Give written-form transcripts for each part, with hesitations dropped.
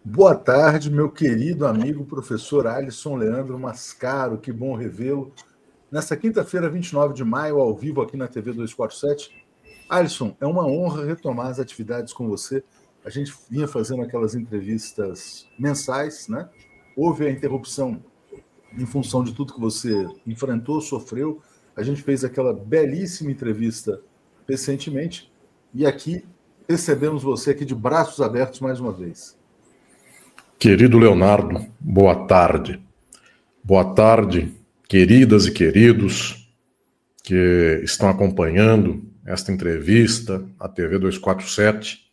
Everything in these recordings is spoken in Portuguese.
Boa tarde, meu querido amigo professor Alisson Leandro Mascaro, que bom revê-lo. Nesta quinta-feira, 29 de maio, ao vivo aqui na TV 247. Alisson, é uma honra retomar as atividades com você. A gente vinha fazendo aquelas entrevistas mensais, né? Houve a interrupção em função de tudo que você enfrentou, sofreu. A gente fez aquela belíssima entrevista recentemente e aqui recebemos você aqui de braços abertos mais uma vez. Querido Leonardo, boa tarde. Boa tarde, queridas e queridos que estão acompanhando esta entrevista, a TV 247.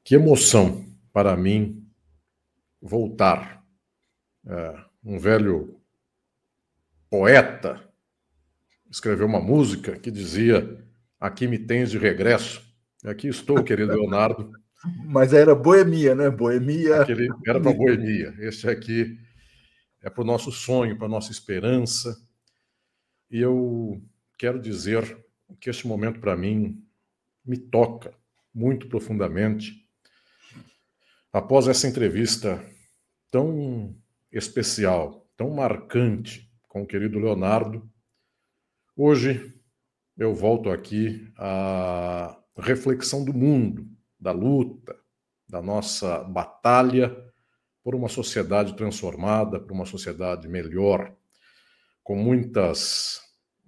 Que emoção para mim voltar. Um velho poeta escreveu uma música que dizia: "Aqui me tens de regresso". E aqui estou, querido Leonardo. Mas era boemia, né? Boemia. Aquele era para boemia. Este aqui é para o nosso sonho, para a nossa esperança. E eu quero dizer que este momento, para mim, me toca muito profundamente. Após essa entrevista tão especial, tão marcante com o querido Leonardo, hoje eu volto aqui à reflexão do mundo, da luta, da nossa batalha por uma sociedade transformada, por uma sociedade melhor, com muitas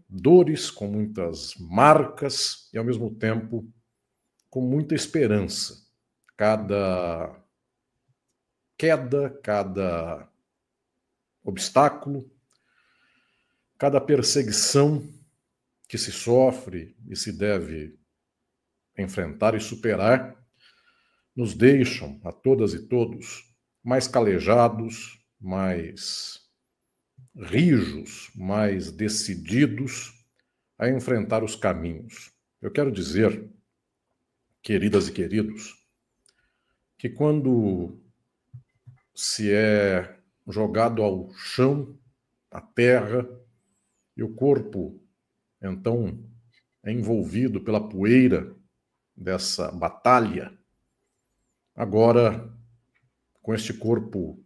dores, com muitas marcas e, ao mesmo tempo, com muita esperança. Cada queda, cada obstáculo, cada perseguição que se sofre e se deve enfrentar e superar, nos deixam, a todas e todos, mais calejados, mais rijos, mais decididos a enfrentar os caminhos. Eu quero dizer, queridas e queridos, que quando se é jogado ao chão, à terra, e o corpo, então, é envolvido pela poeira dessa batalha, agora, com este corpo,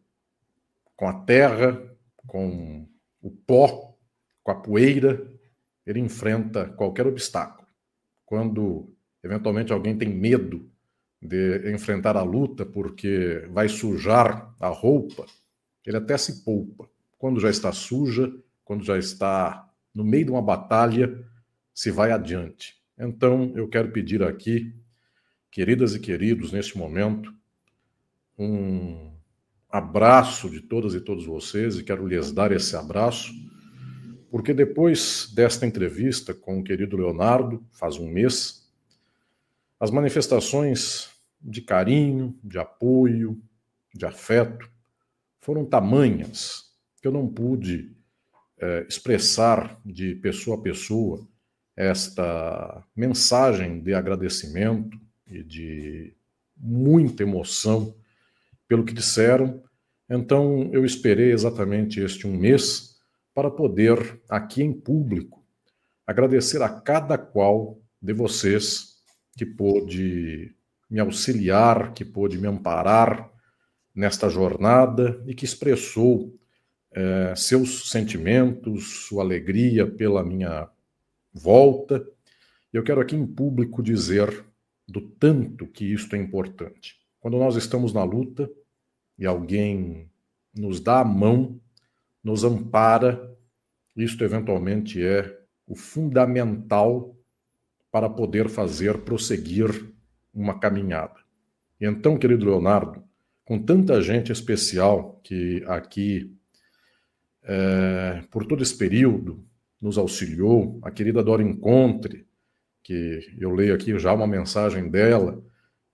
com a terra, com o pó, com a poeira, ele enfrenta qualquer obstáculo. Quando, eventualmente, alguém tem medo de enfrentar a luta porque vai sujar a roupa, ele até se poupa. Quando já está suja, quando já está no meio de uma batalha, se vai adiante. Então, eu quero pedir aqui, queridas e queridos, neste momento, um abraço de todas e todos vocês, e quero lhes dar esse abraço, porque depois desta entrevista com o querido Leonardo, faz um mês, as manifestações de carinho, de apoio, de afeto, foram tamanhas que eu não pude expressar de pessoa a pessoa esta mensagem de agradecimento e de muita emoção pelo que disseram. Então, eu esperei exatamente este um mês para poder, aqui em público, agradecer a cada qual de vocês que pôde me auxiliar, que pôde me amparar nesta jornada e que expressou seus sentimentos, sua alegria pela minha volta. Eu quero aqui em público dizer do tanto que isto é importante. Quando nós estamos na luta e alguém nos dá a mão, nos ampara, isto eventualmente é o fundamental para poder prosseguir uma caminhada. E então, querido Leonardo, com tanta gente especial que aqui, por todo esse período, nos auxiliou, a querida Dora Encontre, que eu leio aqui já uma mensagem dela,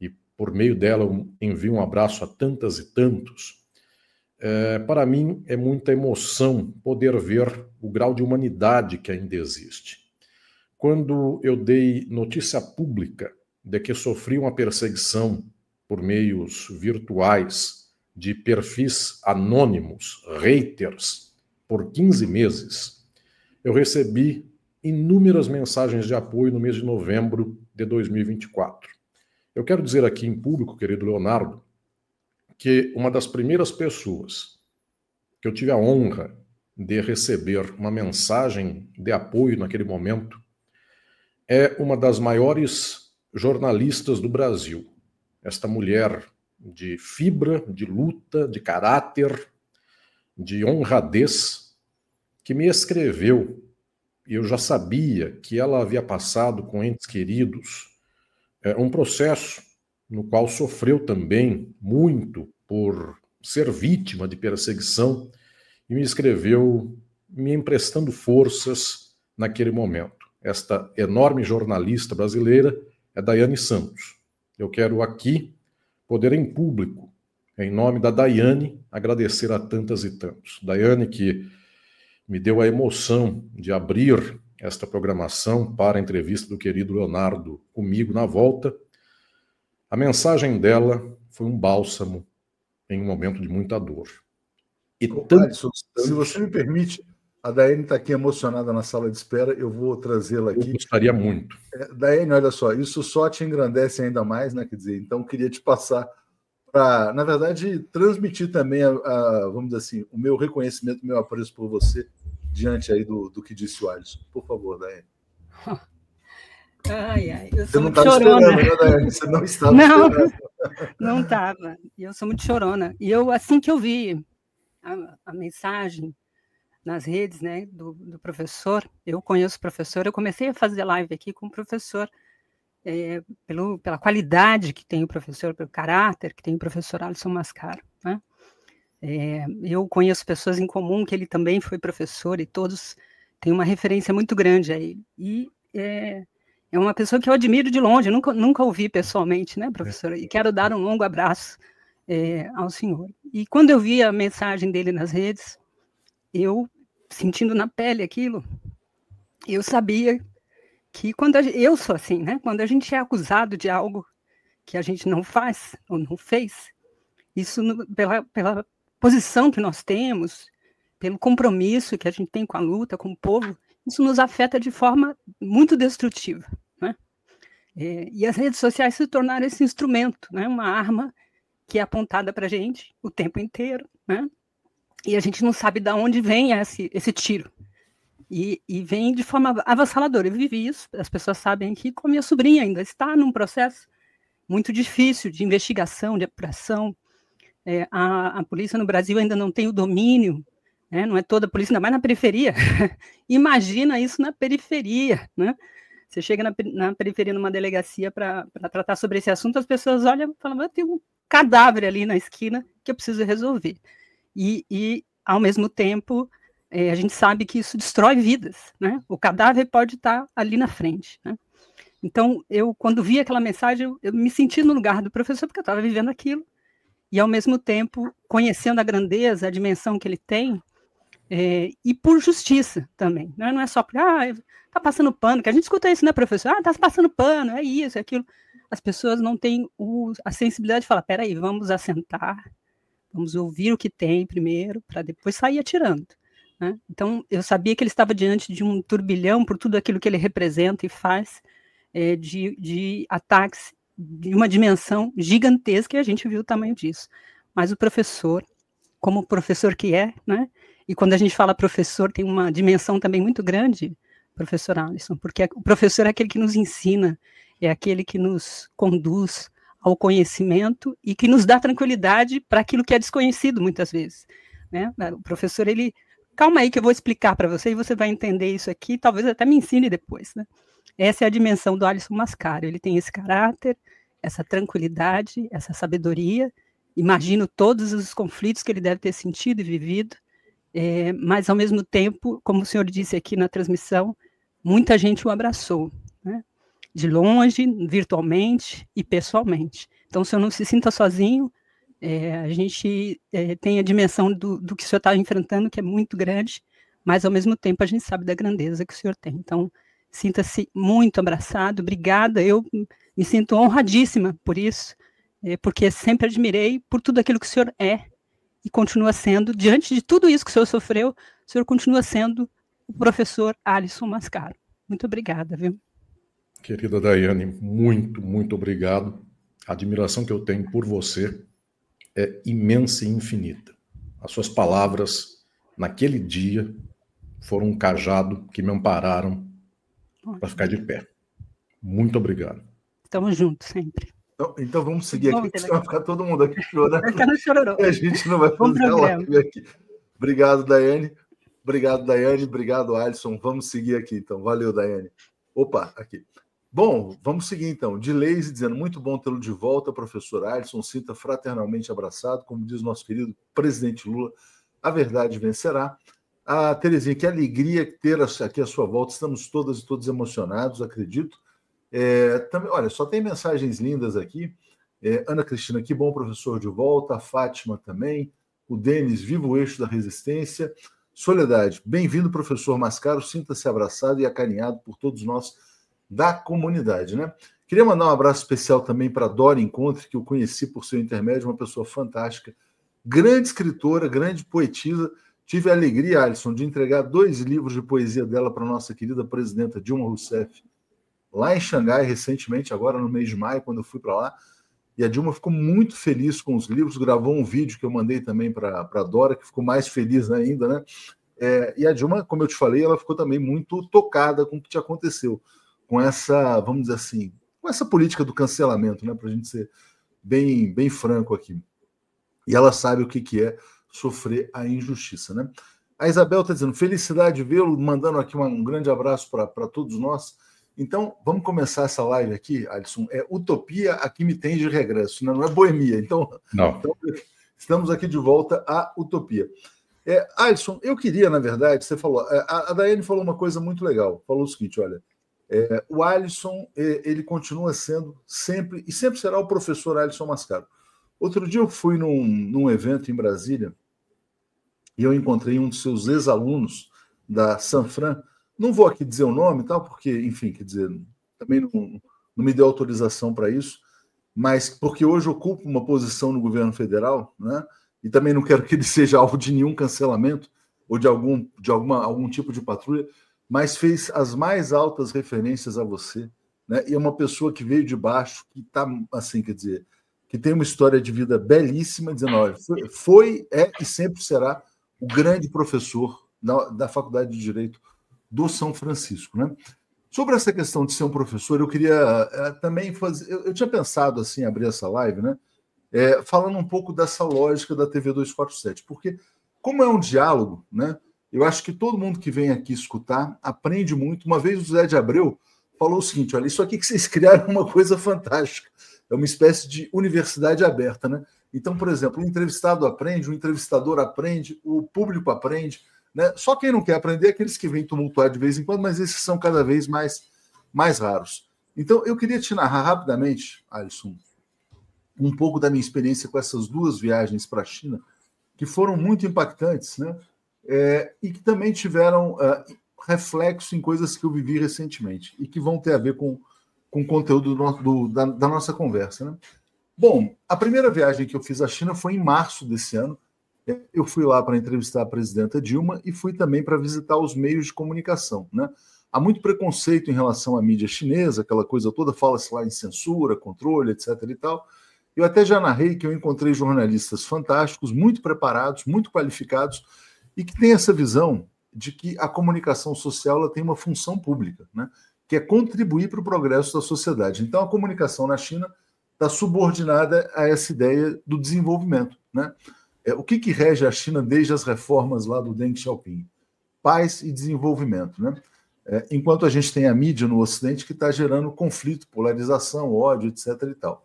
e por meio dela eu envio um abraço a tantas e tantos. Para mim é muita emoção poder ver o grau de humanidade que ainda existe. Quando eu dei notícia pública de que sofri uma perseguição por meios virtuais de perfis anônimos, haters, por 15 meses, eu recebi inúmeras mensagens de apoio no mês de novembro de 2024. Eu quero dizer aqui em público, querido Leonardo, que uma das primeiras pessoas que eu tive a honra de receber uma mensagem de apoio naquele momento é uma das maiores jornalistas do Brasil. Esta mulher de fibra, de luta, de caráter, de honradez, que me escreveu, e eu já sabia que ela havia passado com entes queridos um processo no qual sofreu também muito por ser vítima de perseguição, e me escreveu me emprestando forças naquele momento. Esta enorme jornalista brasileira é Daiane Santos. Eu quero aqui poder em público, em nome da Daiane, agradecer a tantas e tantos. Daiane que me deu a emoção de abrir esta programação para a entrevista do querido Leonardo comigo na volta. A mensagem dela foi um bálsamo em um momento de muita dor. E Alisson, se você me permite, a Daiane está aqui emocionada na sala de espera, eu vou trazê-la aqui. Eu gostaria muito. Daiane, olha só, isso só te engrandece ainda mais, né? Quer dizer, então queria te passar para, na verdade, transmitir também, vamos dizer assim, o meu reconhecimento, o meu apreço por você, diante aí do que disse o Alisson. Por favor, Daiane. Ai, eu Você sou não muito estava chorona. esperando, né, Daiane? Você não estava esperando. Não estava. E eu sou muito chorona. E eu, assim que eu vi a mensagem nas redes, né, do professor, eu conheço o professor, eu comecei a fazer live aqui com o professor, pela qualidade que tem o professor, pelo caráter que tem o professor Alisson Mascaro, né? Eu conheço pessoas em comum que ele também foi professor e todos têm uma referência muito grande a ele. E é uma pessoa que eu admiro de longe, nunca ouvi pessoalmente, né, professor? E quero dar um longo abraço ao senhor. E quando eu vi a mensagem dele nas redes, eu, sentindo na pele aquilo, eu sabia que eu sou assim, né? Quando a gente é acusado de algo que a gente não faz ou não fez, isso pela posição que nós temos, pelo compromisso que a gente tem com a luta, com o povo, isso nos afeta de forma muito destrutiva, né? E as redes sociais se tornaram esse instrumento, né? Uma arma que é apontada para a gente o tempo inteiro, né? E a gente não sabe de onde vem esse tiro. E vem de forma avassaladora. Eu vivi isso, as pessoas sabem que, como minha sobrinha ainda está num processo muito difícil de investigação, de apuração. A polícia no Brasil ainda não tem o domínio, né? Não é toda a polícia, ainda mais na periferia. Imagina isso na periferia, né? Você chega na periferia, numa delegacia, para tratar sobre esse assunto, as pessoas olham e falam, tem um cadáver ali na esquina que eu preciso resolver. E ao mesmo tempo, a gente sabe que isso destrói vidas, né? O cadáver pode estar ali na frente, né? Então, quando vi aquela mensagem, eu me senti no lugar do professor, porque eu estava vivendo aquilo, e ao mesmo tempo, conhecendo a grandeza, a dimensão que ele tem, e por justiça também, né? Não é só porque, tá passando pano, que a gente escuta isso, né, professor? Tá passando pano, é isso, é aquilo. As pessoas não têm a sensibilidade de falar, peraí, vamos assentar, vamos ouvir o que tem primeiro, para depois sair atirando, né? Então, eu sabia que ele estava diante de um turbilhão por tudo aquilo que ele representa e faz, de ataques de uma dimensão gigantesca, e a gente viu o tamanho disso. Mas o professor, como o professor que é, né? E quando a gente fala professor, tem uma dimensão também muito grande, professor Alisson, porque o professor é aquele que nos ensina, é aquele que nos conduz ao conhecimento e que nos dá tranquilidade para aquilo que é desconhecido muitas vezes, né? O professor, calma aí que eu vou explicar para você e você vai entender isso aqui, talvez até me ensine depois, né? Essa é a dimensão do Alisson Mascaro, ele tem esse caráter, essa tranquilidade, essa sabedoria. Imagino todos os conflitos que ele deve ter sentido e vivido, mas, ao mesmo tempo, como o senhor disse aqui na transmissão, muita gente o abraçou, né? De longe, virtualmente e pessoalmente. Então, o senhor não se sinta sozinho, a gente tem a dimensão do que o senhor está enfrentando, que é muito grande, mas, ao mesmo tempo, a gente sabe da grandeza que o senhor tem. Então, sinta-se muito abraçado, obrigada, eu me sinto honradíssima por isso, porque sempre admirei por tudo aquilo que o senhor é e continua sendo, diante de tudo isso que o senhor sofreu, o senhor continua sendo o professor Alisson Mascaro. Muito obrigada, viu? Querida Daiane, muito, muito obrigado. A admiração que eu tenho por você é imensa e infinita. As suas palavras, naquele dia, foram um cajado que me ampararam para ficar de pé. Muito obrigado. Estamos juntos sempre. Então vamos seguir aqui, porque vai ficar todo mundo aqui chorando. Vai ficar no chororô. E a gente não vai fazer a live aqui. Obrigado, Daiane. Obrigado, Alisson. Vamos seguir aqui, então. Valeu, Daiane. Opa, aqui. Bom, vamos seguir, então. De Leise dizendo, muito bom tê-lo de volta, professor Alisson. Sinta fraternalmente abraçado, como diz nosso querido presidente Lula, a verdade vencerá. A Terezinha, que alegria ter aqui a sua volta. Estamos todas e todos emocionados, acredito. Também, olha, só tem mensagens lindas aqui. Ana Cristina, que bom professor de volta. A Fátima também. O Denis, viva o eixo da resistência. Soledade, bem-vindo, professor Mascaro. Sinta-se abraçado e acarinhado por todos nós da comunidade, né? Queria mandar um abraço especial também para a Dora Encontre, que eu conheci por seu intermédio, uma pessoa fantástica, grande escritora, grande poetisa. Tive a alegria, Alisson, de entregar 2 livros de poesia dela para a nossa querida presidenta Dilma Rousseff, lá em Xangai, recentemente, agora no mês de maio, quando eu fui para lá. E a Dilma ficou muito feliz com os livros, gravou um vídeo que eu mandei também para a Dora, que ficou mais feliz ainda, né? E a Dilma, como eu te falei, ela ficou também muito tocada com o que te aconteceu, com essa, vamos dizer assim, com essa política do cancelamento, né? Para a gente ser bem franco aqui. E ela sabe o que é sofrer a injustiça, né? A Isabel está dizendo, felicidade de vê-lo, mandando aqui um grande abraço para todos nós. Então, vamos começar essa live aqui, Alisson. É Utopia, aqui me tem de regresso, né? Não é boemia. Então, estamos aqui de volta à Utopia. Alisson, eu queria, na verdade, você falou, a Daiane falou uma coisa muito legal. Falou o seguinte, olha, o Alisson, ele continua sendo sempre, e sempre será o professor Alisson Mascaro. Outro dia eu fui num evento em Brasília e eu encontrei um dos seus ex-alunos da Sanfran. Não vou aqui dizer o nome, tal, porque, enfim, quer dizer, também não me deu autorização para isso, mas porque hoje ocupo uma posição no governo federal, né? E também não quero que ele seja alvo de nenhum cancelamento ou de algum tipo de patrulha, mas fez as mais altas referências a você, né? E é uma pessoa que veio de baixo, que está, assim, quer dizer, que tem uma história de vida belíssima, dizendo, olha, é e sempre será o grande professor da Faculdade de Direito do São Francisco, né? Sobre essa questão de ser um professor, eu queria também fazer... Eu tinha pensado, assim, abrir essa live, né? Falando um pouco dessa lógica da TV 247, porque, como é um diálogo, né? Eu acho que todo mundo que vem aqui escutar aprende muito. Uma vez o Zé de Abreu falou o seguinte, olha, isso aqui que vocês criaram é uma coisa fantástica. É uma espécie de universidade aberta, né? Então, por exemplo, o entrevistado aprende, o entrevistador aprende, o público aprende, né? Só quem não quer aprender é aqueles que vêm tumultuar de vez em quando, mas esses são cada vez mais raros. Então, eu queria te narrar rapidamente, Alisson, um pouco da minha experiência com essas 2 viagens para a China, que foram muito impactantes, né? E que também tiveram reflexo em coisas que eu vivi recentemente e que vão ter a ver com o conteúdo da nossa conversa, né? Bom, a primeira viagem que eu fiz à China foi em março desse ano. Eu fui lá para entrevistar a presidenta Dilma e fui também para visitar os meios de comunicação, né? Há muito preconceito em relação à mídia chinesa, aquela coisa toda, fala-se lá em censura, controle, etc. e tal. Eu até já narrei que eu encontrei jornalistas fantásticos, muito preparados, muito qualificados, e que têm essa visão de que a comunicação social ela tem uma função pública, né? Que é contribuir para o progresso da sociedade. Então, a comunicação na China está subordinada a essa ideia do desenvolvimento, né? O que rege a China desde as reformas lá do Deng Xiaoping? Paz e desenvolvimento, né? Enquanto a gente tem a mídia no Ocidente que está gerando conflito, polarização, ódio, etc. e tal.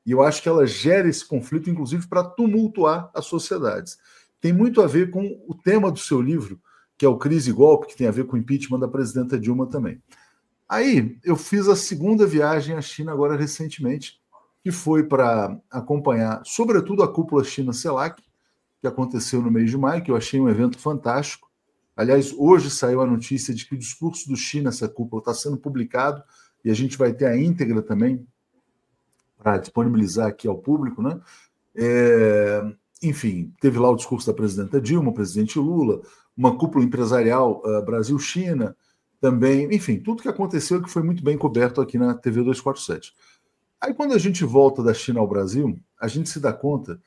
E eu acho que ela gera esse conflito, inclusive, para tumultuar as sociedades. Tem muito a ver com o tema do seu livro, que é o Crise e Golpe, que tem a ver com o impeachment da presidenta Dilma também. Aí, eu fiz a segunda viagem à China agora recentemente, que foi para acompanhar, sobretudo, a cúpula China-CELAC, que aconteceu no mês de maio, que eu achei um evento fantástico. Aliás, hoje saiu a notícia de que o discurso do Xi nessa cúpula está sendo publicado e a gente vai ter a íntegra também para disponibilizar aqui ao público, né? Enfim, teve lá o discurso da presidenta Dilma, o presidente Lula, uma cúpula empresarial Brasil-China também, enfim, tudo que aconteceu e que foi muito bem coberto aqui na TV 247. Aí, quando a gente volta da China ao Brasil, a gente se dá conta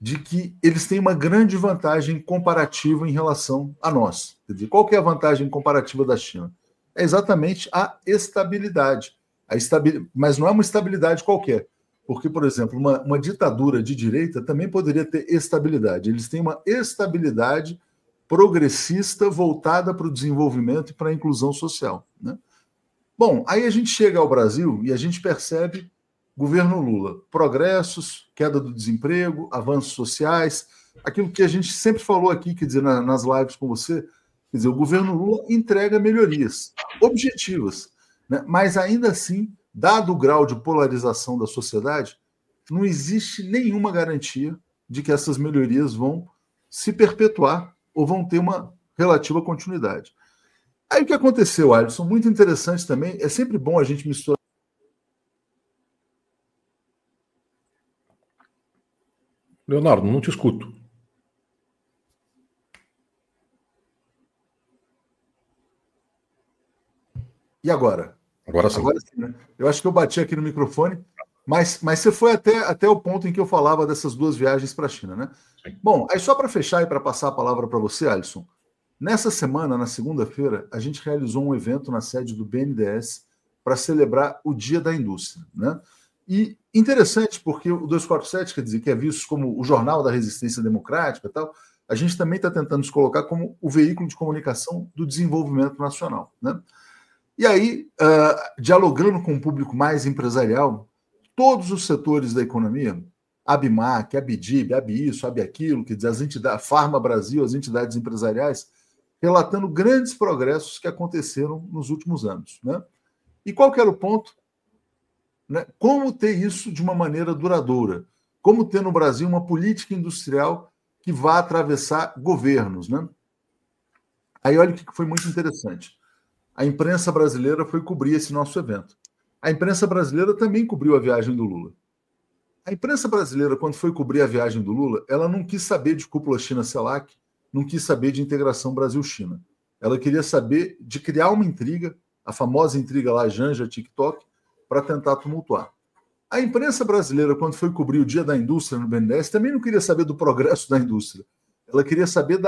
de que eles têm uma grande vantagem comparativa em relação a nós. Quer dizer, qual que é a vantagem comparativa da China? É exatamente a estabilidade. Mas não é uma estabilidade qualquer. Porque, por exemplo, uma ditadura de direita também poderia ter estabilidade. Eles têm uma estabilidade progressista voltada para o desenvolvimento e para a inclusão social, né? Bom, aí a gente chega ao Brasil e a gente percebe governo Lula, progressos, queda do desemprego, avanços sociais, aquilo que a gente sempre falou aqui, quer dizer, nas lives com você, quer dizer, o governo Lula entrega melhorias objetivas, né? Mas ainda assim, dado o grau de polarização da sociedade, não existe nenhuma garantia de que essas melhorias vão se perpetuar ou vão ter uma relativa continuidade. Aí o que aconteceu, Alisson? Muito interessante também. É sempre bom a gente misturar. Leonardo, não te escuto. E agora? Agora sim. Agora sim, né? Eu acho que eu bati aqui no microfone, mas você foi até o ponto em que eu falava dessas duas viagens para a China, né? Sim. Bom, aí só para fechar e para passar a palavra para você, Alisson, nessa semana, na segunda-feira, a gente realizou um evento na sede do BNDES para celebrar o Dia da Indústria, né? E interessante, porque o 247, quer dizer, que é visto como o jornal da resistência democrática e tal, a gente também está tentando se colocar como o veículo de comunicação do desenvolvimento nacional, né? E aí, dialogando com um público mais empresarial, todos os setores da economia, ABMAC, ABDIB, ABISO, ABAquilo, quer dizer, as entidades, Farma Brasil, as entidades empresariais, relatando grandes progressos que aconteceram nos últimos anos, né? E qual que era o ponto? Né? Como ter isso de uma maneira duradoura? Como ter no Brasil uma política industrial que vá atravessar governos, né? Aí olha o que foi muito interessante. A imprensa brasileira foi cobrir esse nosso evento. A imprensa brasileira também cobriu a viagem do Lula. A imprensa brasileira, quando foi cobrir a viagem do Lula, ela não quis saber de cúpula China-CELAC, não quis saber de integração Brasil-China. Ela queria saber de criar uma intriga, a famosa intriga lá, Janja, TikTok, para tentar tumultuar. A imprensa brasileira, quando foi cobrir o Dia da Indústria no BNDES, também não queria saber do progresso da indústria. Ela queria saber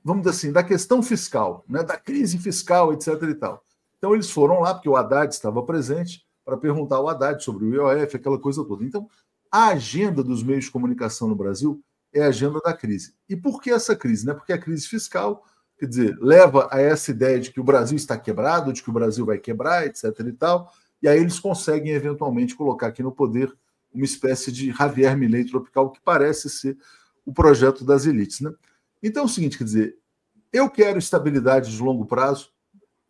vamos dizer assim, da questão fiscal, né, da crise fiscal, etc. e tal. Então eles foram lá, porque o Haddad estava presente, para perguntar ao Haddad sobre o IOF, aquela coisa toda. Então, a agenda dos meios de comunicação no Brasil é a agenda da crise. E por que essa crise? Né? Porque a crise fiscal, quer dizer, leva a essa ideia de que o Brasil está quebrado, de que o Brasil vai quebrar, etc. e tal, e aí eles conseguem, eventualmente, colocar aqui no poder uma espécie de Javier Milei tropical, que parece ser o projeto das elites, né? Então é o seguinte, quer dizer, eu quero estabilidade de longo prazo,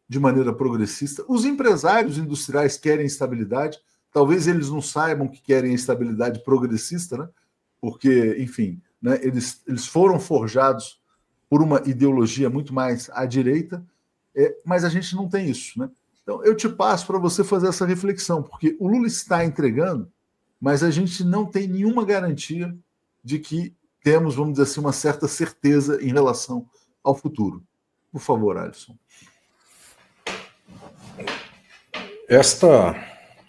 de maneira progressista. Os empresários industriais querem estabilidade. Talvez eles não saibam que querem estabilidade progressista, né? Porque, enfim, né, eles foram forjados por uma ideologia muito mais à direita, mas a gente não tem isso, né? Então, eu te passo para você fazer essa reflexão, porque o Lula está entregando, mas a gente não tem nenhuma garantia de que temos, vamos dizer assim, uma certa certeza em relação ao futuro. Por favor, Alisson. Esta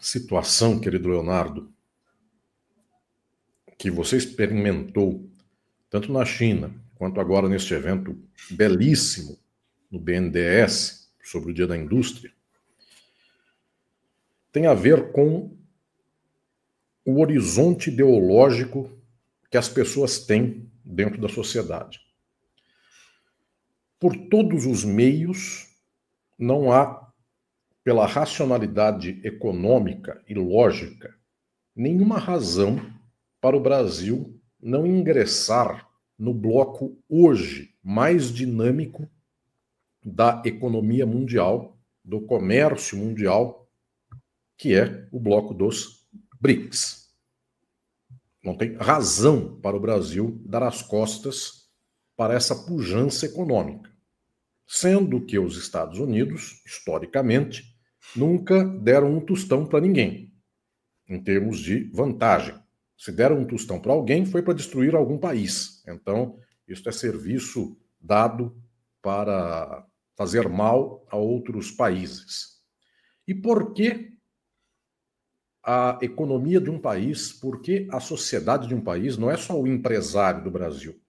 situação, querido Leonardo, que você experimentou, tanto na China, quanto agora neste evento belíssimo no BNDES, sobre o Dia da Indústria, tem a ver com o horizonte ideológico que as pessoas têm dentro da sociedade. Por todos os meios, não há, pela racionalidade econômica e lógica, nenhuma razão para o Brasil não ingressar no bloco hoje mais dinâmico da economia mundial, do comércio mundial, que é o bloco dos BRICS. Não tem razão para o Brasil dar as costas para essa pujança econômica, sendo que os Estados Unidos, historicamente, nunca deram um tostão para ninguém, em termos de vantagem. Se deram um tostão para alguém, foi para destruir algum país. Então, isso é serviço dado para fazer mal a outros países. E por que a economia de um país, por que a sociedade de um país não é só o empresário do Brasil.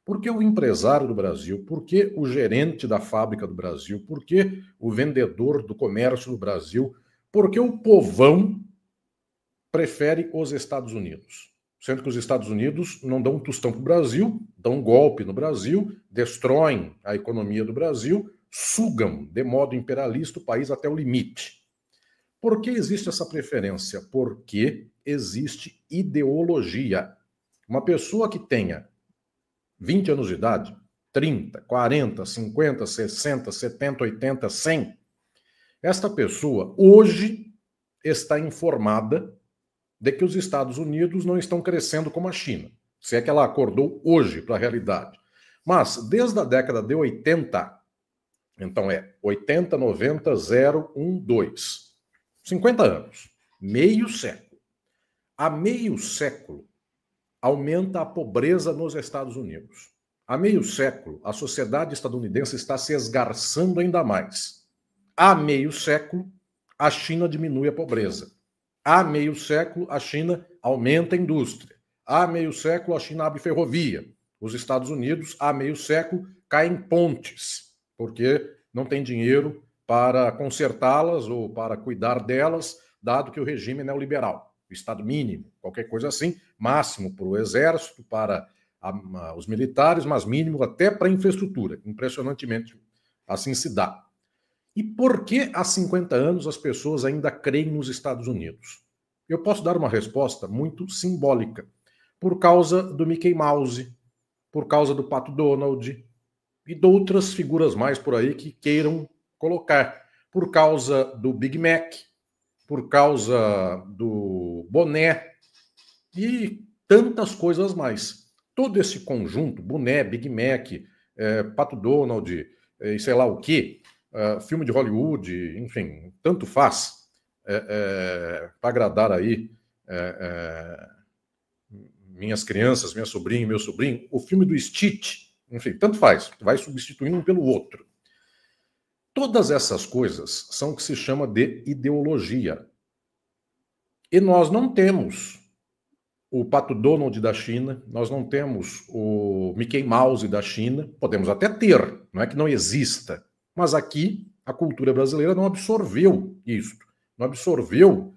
Por que o empresário do Brasil? Por que o gerente da fábrica do Brasil? Por que o vendedor do comércio do Brasil? Por que o povão prefere os Estados Unidos? Sendo que os Estados Unidos não dão um tostão para o Brasil, dão um golpe no Brasil, destroem a economia do Brasil, sugam de modo imperialista o país até o limite. Por que existe essa preferência? Porque existe ideologia. Uma pessoa que tenha 20 anos de idade, 30, 40, 50, 60, 70, 80, 100, esta pessoa hoje está informada de que os Estados Unidos não estão crescendo como a China, se é que ela acordou hoje para a realidade. Mas desde a década de 80, então 80, 90, 0, 1, 2, 50 anos, meio século. Há meio século, aumenta a pobreza nos Estados Unidos. Há meio século, a sociedade estadunidense está se esgarçando ainda mais. Há meio século, a China diminui a pobreza. Há meio século, a China aumenta a indústria. Há meio século, a China abre ferrovia. Os Estados Unidos, há meio século, caem pontes, porque não tem dinheiro para consertá-las ou para cuidar delas, dado que o regime é neoliberal. O Estado mínimo, qualquer coisa assim, máximo para o exército, para os militares, mas mínimo até para a infraestrutura. Impressionantemente, assim se dá. E por que há 50 anos as pessoas ainda creem nos Estados Unidos? Eu posso dar uma resposta muito simbólica. Por causa do Mickey Mouse, por causa do Pato Donald e de outras figuras mais por aí que queiram colocar. Por causa do Big Mac, por causa do boné e tantas coisas mais. Todo esse conjunto, boné, Big Mac, Pato Donald e sei lá o quê, filme de Hollywood, enfim, tanto faz para agradar aí minhas crianças, minha sobrinha e meu sobrinho, o filme do Stitch, enfim, tanto faz, vai substituindo um pelo outro. Todas essas coisas são o que se chama de ideologia. E nós não temos o Pato Donald da China, nós não temos o Mickey Mouse da China, podemos até ter, não é que não exista, mas aqui a cultura brasileira não absorveu isso, não absorveu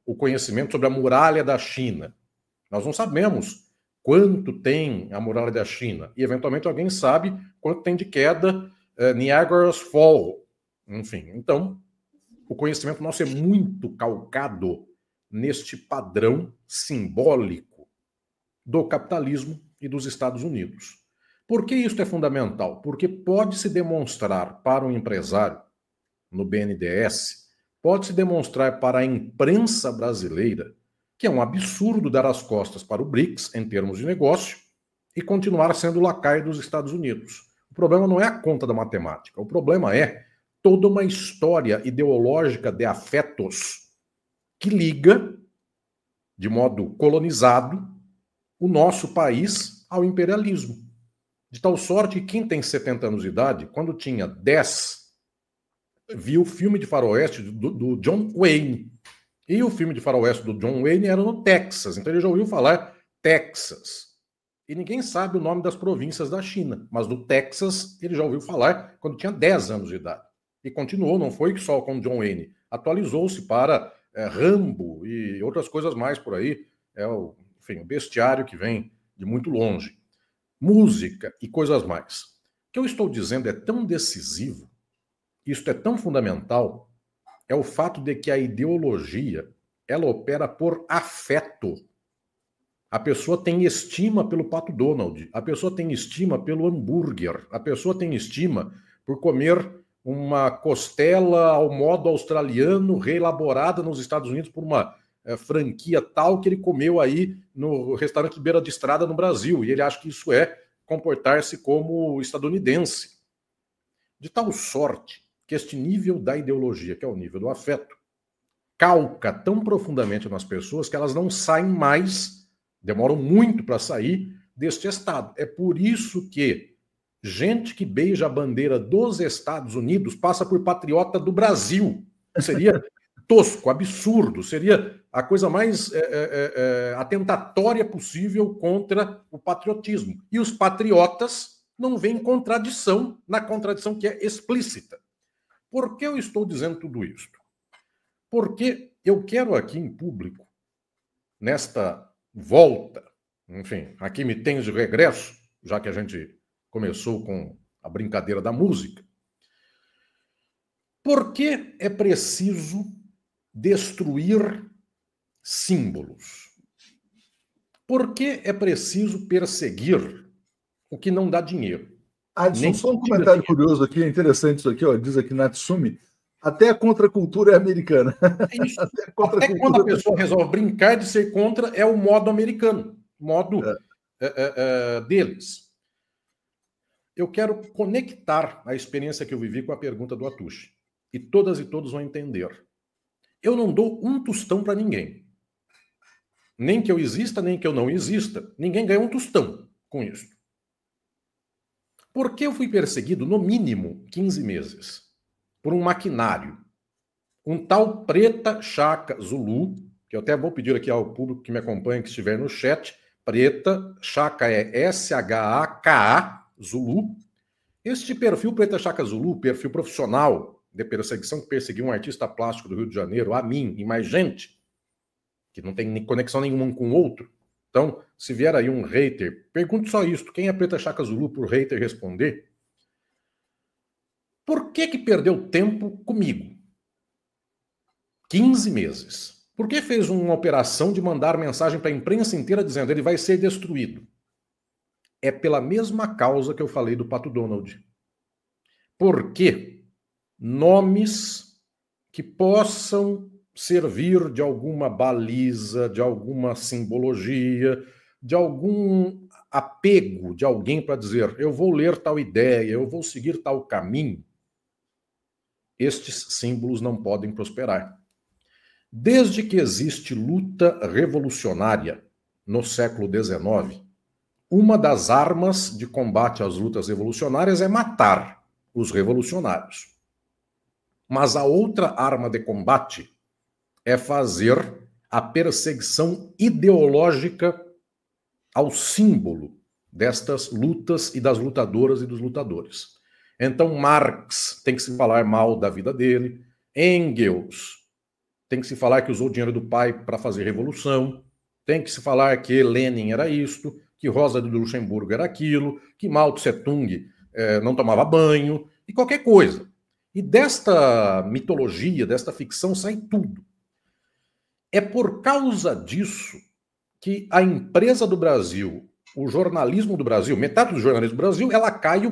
o conhecimento sobre a muralha da China. Nós não sabemos quanto tem a muralha da China, e eventualmente alguém sabe quanto tem de queda Niagara's Fall. Enfim, então, o conhecimento nosso é muito calcado neste padrão simbólico do capitalismo e dos Estados Unidos. Por que isso é fundamental? Porque pode-se demonstrar para um empresário no BNDES, pode-se demonstrar para a imprensa brasileira que é um absurdo dar as costas para o BRICS em termos de negócio e continuar sendo lacaio dos Estados Unidos. O problema não é a conta da matemática, o problema é toda uma história ideológica de afetos que liga, de modo colonizado, o nosso país ao imperialismo. De tal sorte que quem tem 70 anos de idade, quando tinha 10, viu o filme de faroeste do John Wayne. E o filme de faroeste do John Wayne era no Texas, então ele já ouviu falar Texas. E ninguém sabe o nome das províncias da China, mas do Texas ele já ouviu falar quando tinha 10 anos de idade. E continuou, não foi só com John Wayne. Atualizou-se para Rambo e outras coisas mais por aí. O bestiário que vem de muito longe. Música e coisas mais. O que eu estou dizendo é tão decisivo, isto é tão fundamental, é o fato de que a ideologia, ela opera por afeto. A pessoa tem estima pelo Pato Donald, a pessoa tem estima pelo hambúrguer, a pessoa tem estima por comer uma costela ao modo australiano, reelaborada nos Estados Unidos por uma franquia tal que ele comeu aí no restaurante de beira de estrada no Brasil, e ele acha que isso é comportar-se como estadunidense. De tal sorte que este nível da ideologia, que é o nível do afeto, calca tão profundamente nas pessoas que elas não saem mais, demoram muito para sair deste estado. É por isso que gente que beija a bandeira dos Estados Unidos passa por patriota do Brasil. Seria tosco, absurdo, seria a coisa mais atentatória possível contra o patriotismo. E os patriotas não veem contradição na contradição que é explícita. Por que eu estou dizendo tudo isso? Porque eu quero aqui em público, nesta volta, enfim, aqui me tens de regresso, já que a gente começou com a brincadeira da música. Por que é preciso destruir símbolos? Por que é preciso perseguir o que não dá dinheiro? Adson, só um comentário curioso aqui, é interessante isso aqui, ó, diz aqui Natsumi, até a contracultura é americana. É isso. Até quando a pessoa resolve brincar de ser contra, é o modo americano, modo deles. Eu quero conectar a experiência que eu vivi com a pergunta do Atushi. E todas e todos vão entender. Eu não dou um tostão para ninguém. Nem que eu exista, nem que eu não exista. Ninguém ganha um tostão com isso. Por que eu fui perseguido, no mínimo, 15 meses? Por um maquinário. Um tal Preta Shaka Zulu, que eu até vou pedir aqui ao público que me acompanha, que estiver no chat. Preta Shaka é S-H-A-K-A, Zulu. Este perfil Preta Shaka Zulu, perfil profissional de perseguição, que perseguiu um artista plástico do Rio de Janeiro, a mim e mais gente, que não tem conexão nenhuma um com o outro. Então, se vier aí um hater, pergunte só isso, quem é Preta Shaka Zulu por hater responder? Por que perdeu tempo comigo? 15 meses. Por que fez uma operação de mandar mensagem para a imprensa inteira dizendo ele vai ser destruído? É pela mesma causa que eu falei do Pato Donald. Porque nomes que possam servir de alguma baliza, de alguma simbologia, de algum apego de alguém para dizer eu vou ler tal ideia, eu vou seguir tal caminho, estes símbolos não podem prosperar. Desde que existe luta revolucionária no século XIX, uma das armas de combate às lutas revolucionárias é matar os revolucionários. Mas a outra arma de combate é fazer a perseguição ideológica ao símbolo destas lutas e das lutadoras e dos lutadores. Então, Marx tem que se falar mal da vida dele, Engels tem que se falar que usou o dinheiro do pai para fazer revolução, tem que se falar que Lenin era isto, que Rosa de Luxemburgo era aquilo, que Mao Tse-tung não tomava banho, e qualquer coisa. E desta mitologia, desta ficção, sai tudo. É por causa disso que a imprensa do Brasil, o jornalismo do Brasil, metade do jornalismo do Brasil, ela cai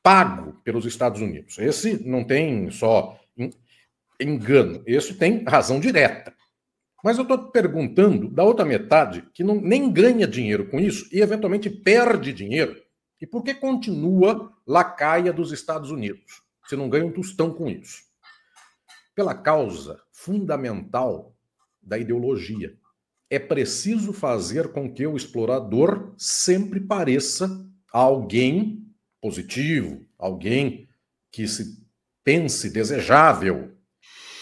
pago pelos Estados Unidos. Esse não tem só engano, esse tem razão direta. Mas eu estou perguntando da outra metade, que nem ganha dinheiro com isso e eventualmente perde dinheiro, e por que continua lacaia dos Estados Unidos? Você não ganha um tostão com isso. Pela causa fundamental da ideologia. É preciso fazer com que o explorador sempre pareça alguém positivo, alguém que se pense desejável.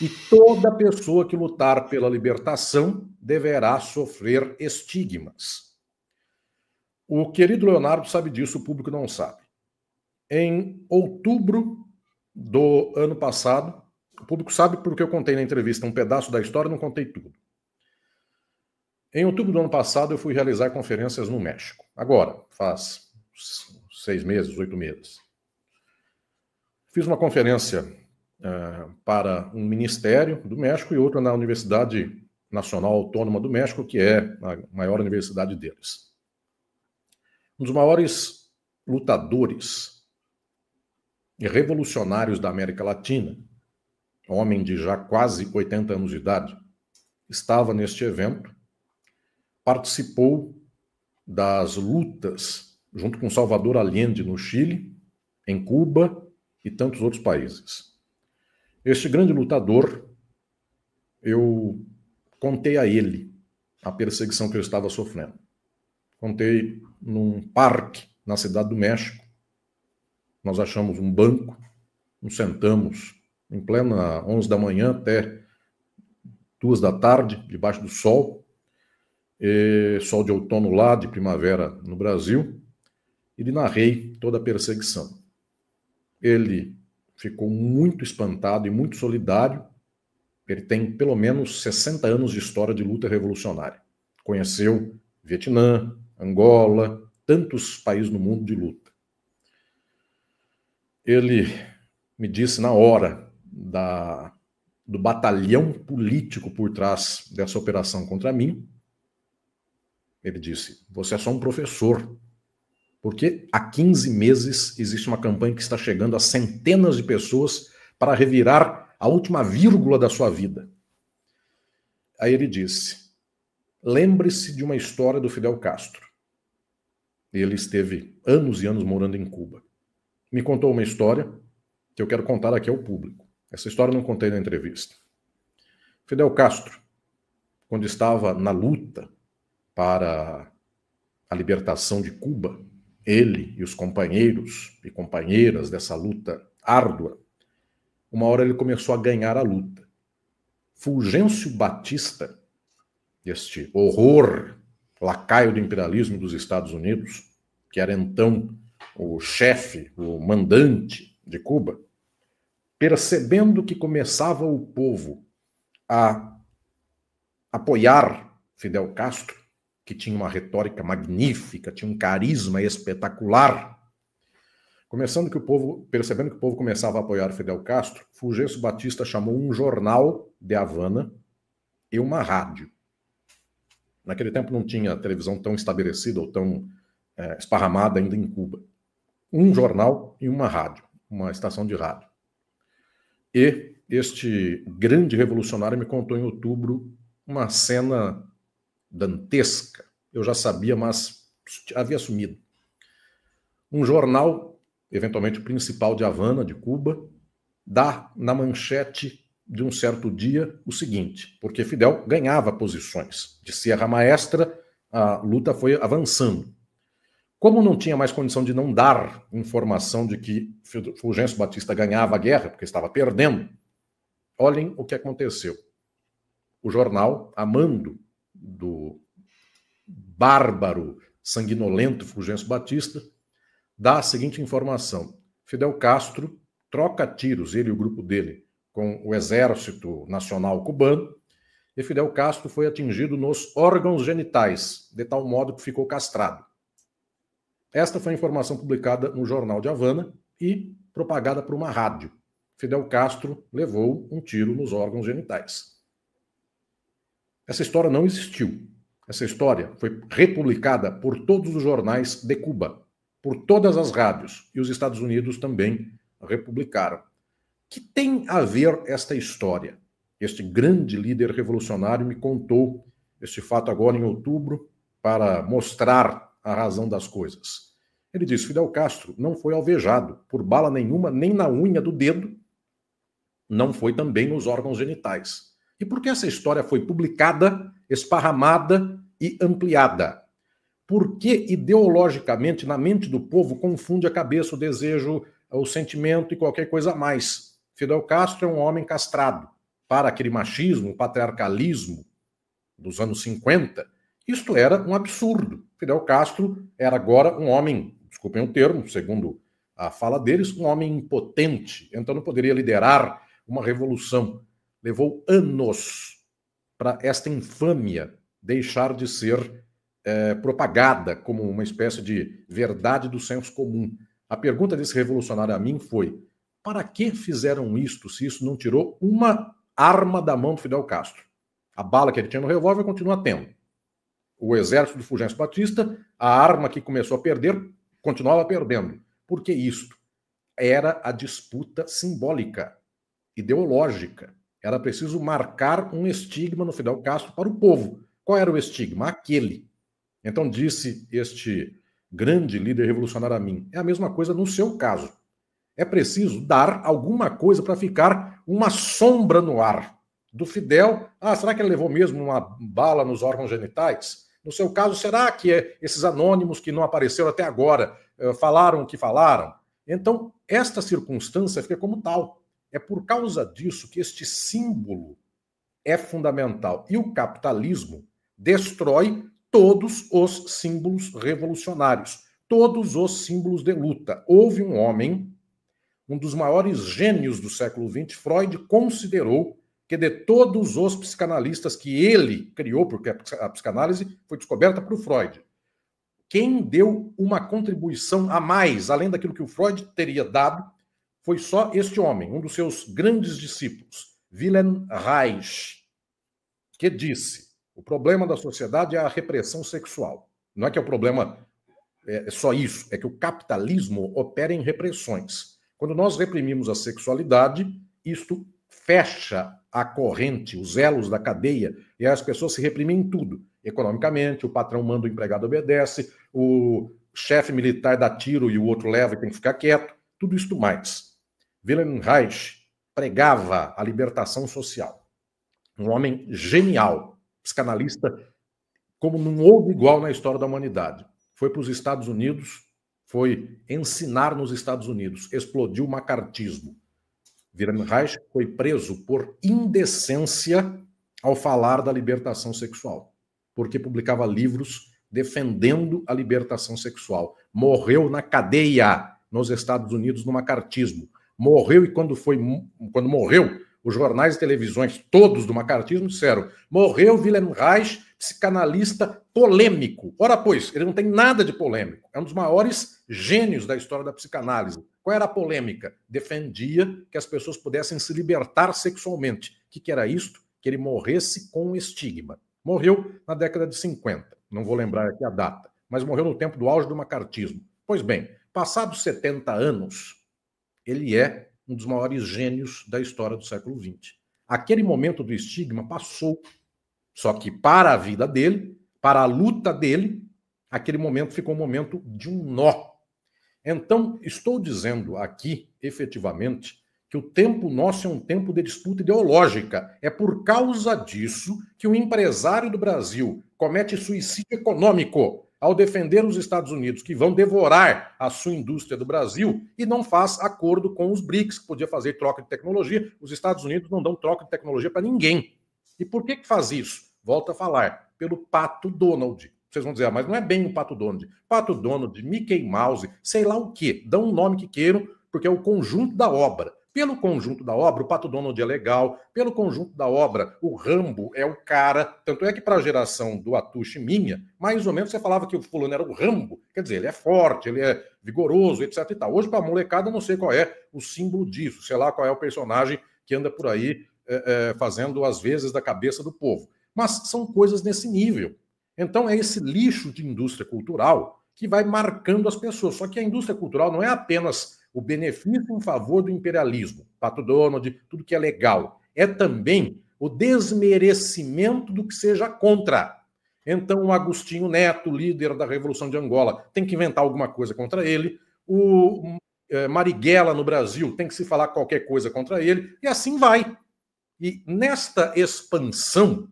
E toda pessoa que lutar pela libertação deverá sofrer estigmas. O querido Leonardo sabe disso, o público não sabe. Em outubro do ano passado, o público sabe porque eu contei na entrevista um pedaço da história, não contei tudo. Em outubro do ano passado, eu fui realizar conferências no México. Agora, faz 6 meses, 8 meses. Fiz uma conferência para um ministério do México e outra na Universidade Nacional Autônoma do México, que é a maior universidade deles. Um dos maiores lutadores e revolucionários da América Latina, homem de já quase 80 anos de idade, estava neste evento, participou das lutas junto com Salvador Allende no Chile, em Cuba e tantos outros países. Este grande lutador, eu contei a ele a perseguição que eu estava sofrendo. Contei num parque na Cidade do México. Nós achamos um banco, nos sentamos em plena 11 da manhã até 2 da tarde, debaixo do sol, sol de outono lá, de primavera no Brasil, e lhe narrei toda a perseguição. Ele ficou muito espantado e muito solidário. Ele tem pelo menos 60 anos de história de luta revolucionária. Conheceu Vietnã, Angola, tantos países no mundo de luta. Ele me disse na hora do batalhão político por trás dessa operação contra mim, ele disse: você é só um professor, porque há 15 meses existe uma campanha que está chegando a centenas de pessoas para revirar a última vírgula da sua vida. Aí ele disse: lembre-se de uma história do Fidel Castro. Ele esteve anos e anos morando em Cuba. Me contou uma história que eu quero contar aqui ao público. Essa história eu não contei na entrevista. Fidel Castro, quando estava na luta para a libertação de Cuba, ele e os companheiros e companheiras dessa luta árdua, uma hora ele começou a ganhar a luta. Fulgêncio Batista, este horror, lacaio do imperialismo dos Estados Unidos, que era então o chefe, o mandante de Cuba, percebendo que começava o povo a apoiar Fidel Castro, que tinha uma retórica magnífica, tinha um carisma espetacular, percebendo que o povo começava a apoiar Fidel Castro, Fulgêncio Batista chamou um jornal de Havana e uma rádio. Naquele tempo não tinha televisão tão estabelecida ou tão esparramada ainda em Cuba. Um jornal e uma rádio, uma estação de rádio. E este grande revolucionário me contou em outubro uma cena dantesca. Eu já sabia, mas havia sumido. Um jornal, eventualmente o principal de Havana, de Cuba, dá na manchete de um certo dia o seguinte, porque Fidel ganhava posições. De Sierra Maestra, a luta foi avançando. Como não tinha mais condição de não dar informação de que Fulgêncio Batista ganhava a guerra, porque estava perdendo, olhem o que aconteceu. O jornal, a mando do bárbaro, sanguinolento Fulgêncio Batista, dá a seguinte informação: Fidel Castro troca tiros, ele e o grupo dele, com o Exército Nacional Cubano, e Fidel Castro foi atingido nos órgãos genitais, de tal modo que ficou castrado. Esta foi a informação publicada no Jornal de Havana e propagada por uma rádio. Fidel Castro levou um tiro nos órgãos genitais. Essa história não existiu. Essa história foi republicada por todos os jornais de Cuba, por todas as rádios, e os Estados Unidos também republicaram. Que tem a ver esta história? Este grande líder revolucionário me contou este fato agora em outubro para mostrar a razão das coisas. Ele disse: Fidel Castro não foi alvejado por bala nenhuma, nem na unha do dedo, não foi também nos órgãos genitais. E por que essa história foi publicada, esparramada e ampliada? Porque ideologicamente, na mente do povo, confunde a cabeça o desejo, o sentimento e qualquer coisa a mais. Fidel Castro é um homem castrado. Para aquele machismo, o patriarcalismo dos anos 50, isto era um absurdo. Fidel Castro era agora um homem, desculpem o termo, segundo a fala deles, um homem impotente, então não poderia liderar uma revolução. Levou anos para esta infâmia deixar de ser propagada como uma espécie de verdade do senso comum. A pergunta desse revolucionário a mim foi: para que fizeram isto se isso não tirou uma arma da mão do Fidel Castro? A bala que ele tinha no revólver continua tendo. O exército do Fulgêncio Batista, a arma que começou a perder, continuava perdendo. Por que isto? Era a disputa simbólica, ideológica. Era preciso marcar um estigma no Fidel Castro para o povo. Qual era o estigma? Aquele. Então disse este grande líder revolucionário a mim: é a mesma coisa no seu caso. É preciso dar alguma coisa para ficar uma sombra no ar. Do Fidel, será que ele levou mesmo uma bala nos órgãos genitais? No seu caso, será que esses anônimos que não apareceram até agora falaram o que falaram? Então, esta circunstância fica como tal. É por causa disso que este símbolo é fundamental. E o capitalismo destrói todos os símbolos revolucionários, todos os símbolos de luta. Houve um homem, um dos maiores gênios do século XX, Freud, considerou que de todos os psicanalistas que ele criou, porque a psicanálise foi descoberta por Freud, quem deu uma contribuição a mais, além daquilo que o Freud teria dado, foi só este homem, um dos seus grandes discípulos, Wilhelm Reich, que disse: o problema da sociedade é a repressão sexual. Não é que é o problema é só isso, é que o capitalismo opera em repressões. Quando nós reprimimos a sexualidade, isto fecha a corrente, os elos da cadeia, e as pessoas se reprimem em tudo. Economicamente, o patrão manda, o empregado obedece, o chefe militar dá tiro e o outro leva e tem que ficar quieto, tudo isto mais. Wilhelm Reich pregava a libertação social. Um homem genial, psicanalista, como não houve igual na história da humanidade. Foi para os Estados Unidos, foi ensinar nos Estados Unidos, explodiu o macartismo. Wilhelm Reich foi preso por indecência ao falar da libertação sexual, porque publicava livros defendendo a libertação sexual. Morreu na cadeia nos Estados Unidos no macartismo. Morreu, e quando morreu, os jornais e televisões todos do macartismo disseram: morreu Wilhelm Reich, psicanalista polêmico. Ora, pois, ele não tem nada de polêmico. É um dos maiores gênios da história da psicanálise. Qual era a polêmica? Defendia que as pessoas pudessem se libertar sexualmente. O que era isto? Que ele morresse com um estigma. Morreu na década de 50. Não vou lembrar aqui a data. Mas morreu no tempo do auge do macartismo. Pois bem, passados 70 anos, ele é um dos maiores gênios da história do século XX. Aquele momento do estigma passou. Só que para a vida dele, para a luta dele, aquele momento ficou um momento de um nó. Então, estou dizendo aqui, efetivamente, que o tempo nosso é um tempo de disputa ideológica. É por causa disso que o empresário do Brasil comete suicídio econômico ao defender os Estados Unidos, que vão devorar a sua indústria do Brasil, e não faz acordo com os BRICS, que podia fazer troca de tecnologia. Os Estados Unidos não dão troca de tecnologia para ninguém. E por que faz isso? Volto a falar, pelo Pato Donald. Vocês vão dizer, mas não é bem o Pato Donald. Pato Donald, Mickey Mouse, sei lá o quê. Dão um nome que queiram, porque é o conjunto da obra. Pelo conjunto da obra, o Pato Donald é legal. Pelo conjunto da obra, o Rambo é o cara. Tanto é que para a geração do Atush minha, mais ou menos você falava que o fulano era o Rambo. Quer dizer, ele é forte, ele é vigoroso, etc. e tal. Hoje, para a molecada, eu não sei qual é o símbolo disso. Sei lá qual é o personagem que anda por aí fazendo as vezes da cabeça do povo. Mas são coisas nesse nível. Então é esse lixo de indústria cultural que vai marcando as pessoas. Só que a indústria cultural não é apenas o benefício em favor do imperialismo, Pato Donald, tudo que é legal. É também o desmerecimento do que seja contra. Então o Agostinho Neto, líder da Revolução de Angola, tem que inventar alguma coisa contra ele. O Marighella no Brasil tem que se falar qualquer coisa contra ele. E assim vai. E nesta expansão,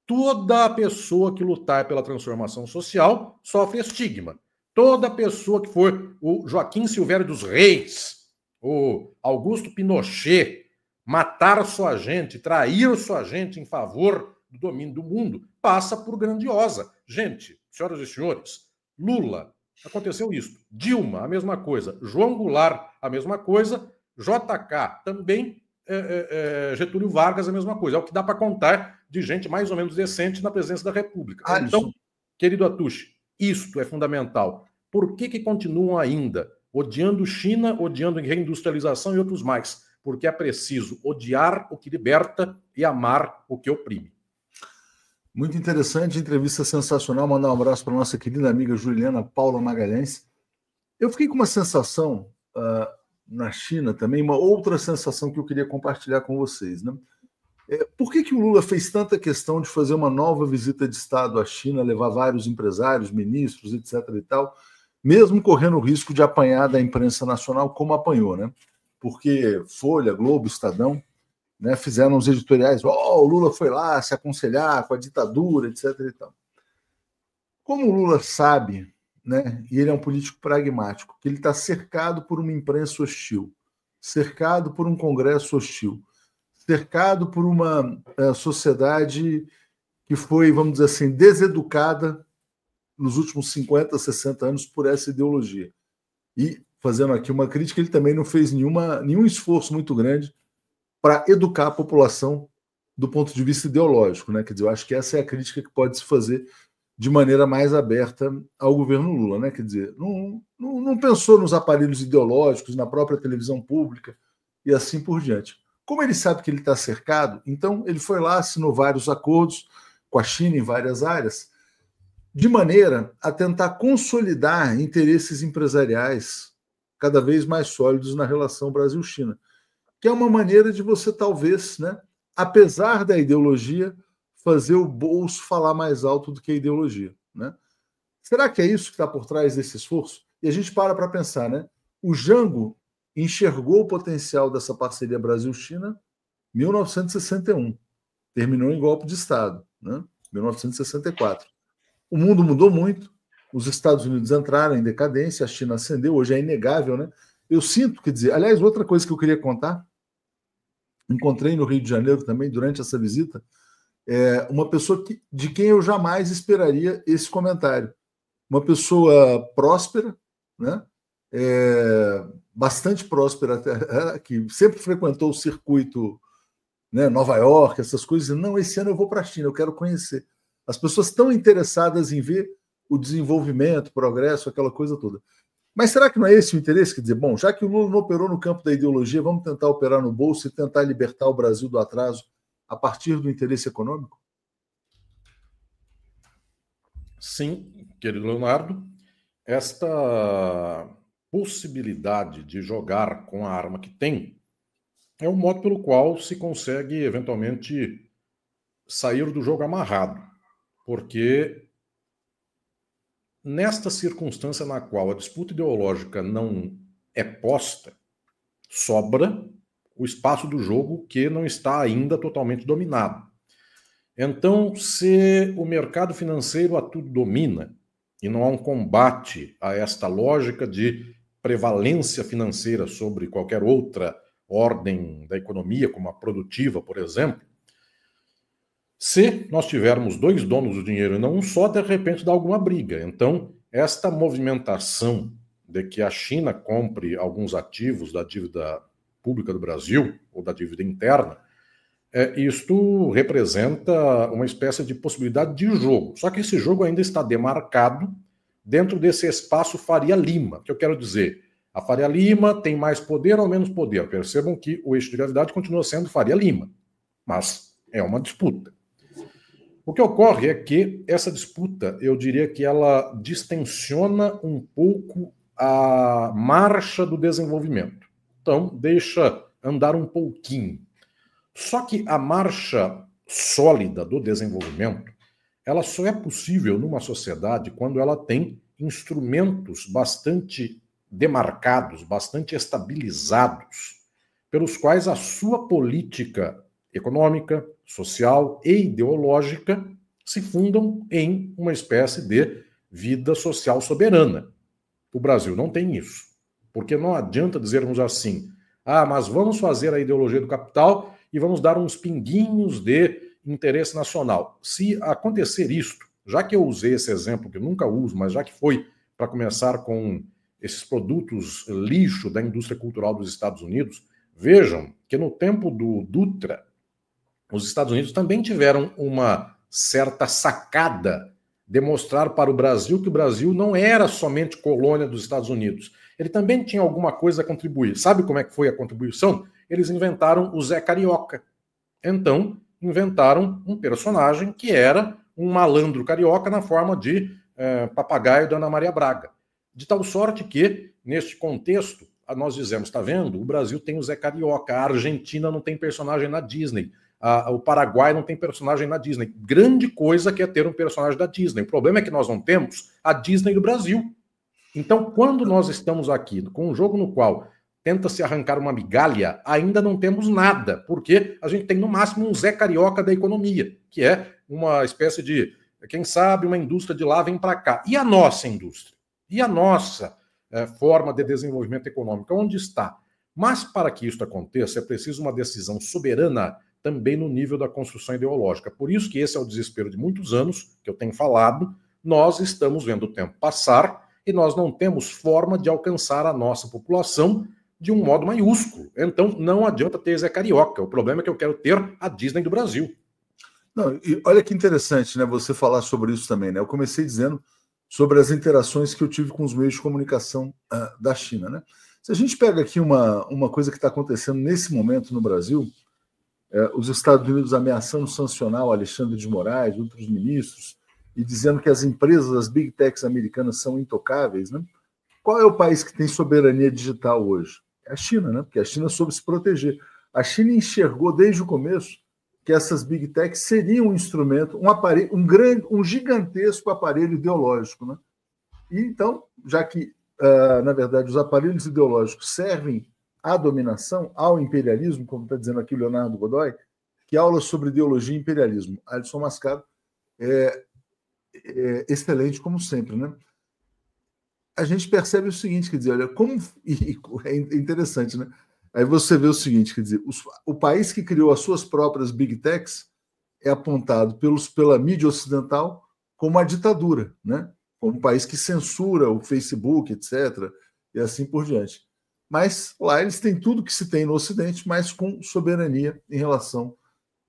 toda pessoa que lutar pela transformação social sofre estigma. Toda pessoa que for o Joaquim Silvério dos Reis, o Augusto Pinochet, matar sua gente, trair sua gente em favor do domínio do mundo, passa por grandiosa. Gente, senhoras e senhores, Lula, aconteceu isso. Dilma, a mesma coisa. João Goulart, a mesma coisa. JK, também. Getúlio Vargas, a mesma coisa. É o que dá para contar de gente mais ou menos decente na presidência da República. Então, querido Atush, isto é fundamental. Por que continuam ainda odiando China, odiando reindustrialização e outros mais? Porque é preciso odiar o que liberta e amar o que oprime. Muito interessante, entrevista sensacional. Mandar um abraço para a nossa querida amiga Juliana Paula Magalhães. Eu fiquei com uma sensação na China também, uma outra sensação que eu queria compartilhar com vocês, né? Por que o Lula fez tanta questão de fazer uma nova visita de Estado à China, levar vários empresários, ministros, etc. e tal, mesmo correndo o risco de apanhar da imprensa nacional como apanhou, né? Porque Folha, Globo, Estadão, né, fizeram os editoriais, o Lula foi lá se aconselhar com a ditadura, etc. e tal. Como o Lula sabe, né, e ele é um político pragmático, que ele está cercado por uma imprensa hostil, cercado por um Congresso hostil, cercado por uma sociedade que foi, vamos dizer assim, deseducada nos últimos 50, 60 anos por essa ideologia. E, fazendo aqui uma crítica, ele também não fez nenhum esforço muito grande para educar a população do ponto de vista ideológico, né? Quer dizer, eu acho que essa é a crítica que pode se fazer de maneira mais aberta ao governo Lula, né? Quer dizer, não pensou nos aparelhos ideológicos, na própria televisão pública e assim por diante. Como ele sabe que ele está cercado, então ele foi lá, assinou vários acordos com a China em várias áreas, de maneira a tentar consolidar interesses empresariais cada vez mais sólidos na relação Brasil-China, que é uma maneira de você talvez, né, apesar da ideologia, fazer o bolso falar mais alto do que a ideologia, né? Será que é isso que está por trás desse esforço? E a gente para pensar, né? O Jango enxergou o potencial dessa parceria Brasil-China em 1961, terminou em golpe de Estado, né? 1964. O mundo mudou muito, os Estados Unidos entraram em decadência, a China ascendeu, hoje é inegável, né? Eu sinto, quer dizer, aliás, outra coisa que eu queria contar, encontrei no Rio de Janeiro também, durante essa visita, uma pessoa de quem eu jamais esperaria esse comentário. Uma pessoa próspera, né? Bastante próspera, até, que sempre frequentou o circuito, né, Nova York, essas coisas. Não, esse ano eu vou para a China, eu quero conhecer. As pessoas estão interessadas em ver o desenvolvimento, o progresso, aquela coisa toda. Mas será que não é esse o interesse? Quer dizer, bom, já que o Lula não operou no campo da ideologia, vamos tentar operar no bolso e tentar libertar o Brasil do atraso a partir do interesse econômico? Sim, querido Leonardo, esta possibilidade de jogar com a arma que tem é o modo pelo qual se consegue, eventualmente, sair do jogo amarrado. Porque nesta circunstância na qual a disputa ideológica não é posta, sobra o espaço do jogo que não está ainda totalmente dominado. Então, se o mercado financeiro a tudo domina e não há um combate a esta lógica de prevalência financeira sobre qualquer outra ordem da economia, como a produtiva, por exemplo, se nós tivermos dois donos do dinheiro e não um só, de repente dá alguma briga. Então, esta movimentação de que a China compre alguns ativos da dívida pública do Brasil, ou da dívida interna, isto representa uma espécie de possibilidade de jogo. Só que esse jogo ainda está demarcado dentro desse espaço Faria Lima, que eu quero dizer, a Faria Lima tem mais poder ou menos poder. Percebam que o eixo de gravidade continua sendo Faria Lima, mas é uma disputa. O que ocorre é que essa disputa, eu diria que ela distensiona um pouco a marcha do desenvolvimento. Então, deixa andar um pouquinho. Só que a marcha sólida do desenvolvimento, ela só é possível numa sociedade quando ela tem instrumentos bastante demarcados, bastante estabilizados, pelos quais a sua política econômica, social e ideológica se fundam em uma espécie de vida social soberana. O Brasil não tem isso, porque não adianta dizermos assim, mas vamos fazer a ideologia do capital e vamos dar uns pinguinhos de interesse nacional. Se acontecer isto, já que eu usei esse exemplo, que eu nunca uso, mas já que foi para começar com esses produtos lixo da indústria cultural dos Estados Unidos, vejam que no tempo do Dutra, os Estados Unidos também tiveram uma certa sacada de mostrar para o Brasil que o Brasil não era somente colônia dos Estados Unidos. Ele também tinha alguma coisa a contribuir. Sabe como é que foi a contribuição? Eles inventaram o Zé Carioca. Então, inventaram um personagem que era um malandro carioca na forma de papagaio da Ana Maria Braga. De tal sorte que, neste contexto, nós dizemos, está vendo? O Brasil tem o Zé Carioca, a Argentina não tem personagem na Disney, o Paraguai não tem personagem na Disney. Grande coisa que é ter um personagem da Disney. O problema é que nós não temos a Disney do Brasil. Então, quando nós estamos aqui com um jogo no qual tenta-se arrancar uma migalha, ainda não temos nada, porque a gente tem no máximo um Zé Carioca da economia, que é uma espécie de, quem sabe, uma indústria de lá vem para cá. E a nossa indústria? E a nossa forma de desenvolvimento econômico? Onde está? Mas para que isso aconteça, é preciso uma decisão soberana também no nível da construção ideológica. Por isso que esse é o desespero de muitos anos, que eu tenho falado, nós estamos vendo o tempo passar e nós não temos forma de alcançar a nossa população de um modo maiúsculo. Então, não adianta ter Zé Carioca. O problema é que eu quero ter a Disney do Brasil. Não, e olha que interessante, né, você falar sobre isso também, né? Eu comecei dizendo sobre as interações que eu tive com os meios de comunicação da China, né? Se a gente pega aqui uma coisa que está acontecendo nesse momento no Brasil, os Estados Unidos ameaçando sancionar o Alexandre de Moraes, outros ministros, e dizendo que as empresas, as big techs americanas são intocáveis, né? Qual é o país que tem soberania digital hoje? É a China, né? Porque a China soube se proteger. A China enxergou desde o começo que essas big techs seriam um instrumento, um aparelho, um gigantesco aparelho ideológico, né? E então, já que, na verdade, os aparelhos ideológicos servem à dominação, ao imperialismo, como está dizendo aqui o Leonardo Godoy, que aula sobre ideologia e imperialismo. Alisson Mascaro é excelente, como sempre, né? A gente percebe o seguinte, quer dizer, olha, como é interessante, né? Aí você vê o seguinte, quer dizer, o país que criou as suas próprias big techs é apontado pela mídia ocidental como uma ditadura, né? Como um país que censura o Facebook, etc., e assim por diante. Mas lá eles têm tudo que se tem no Ocidente, mas com soberania em relação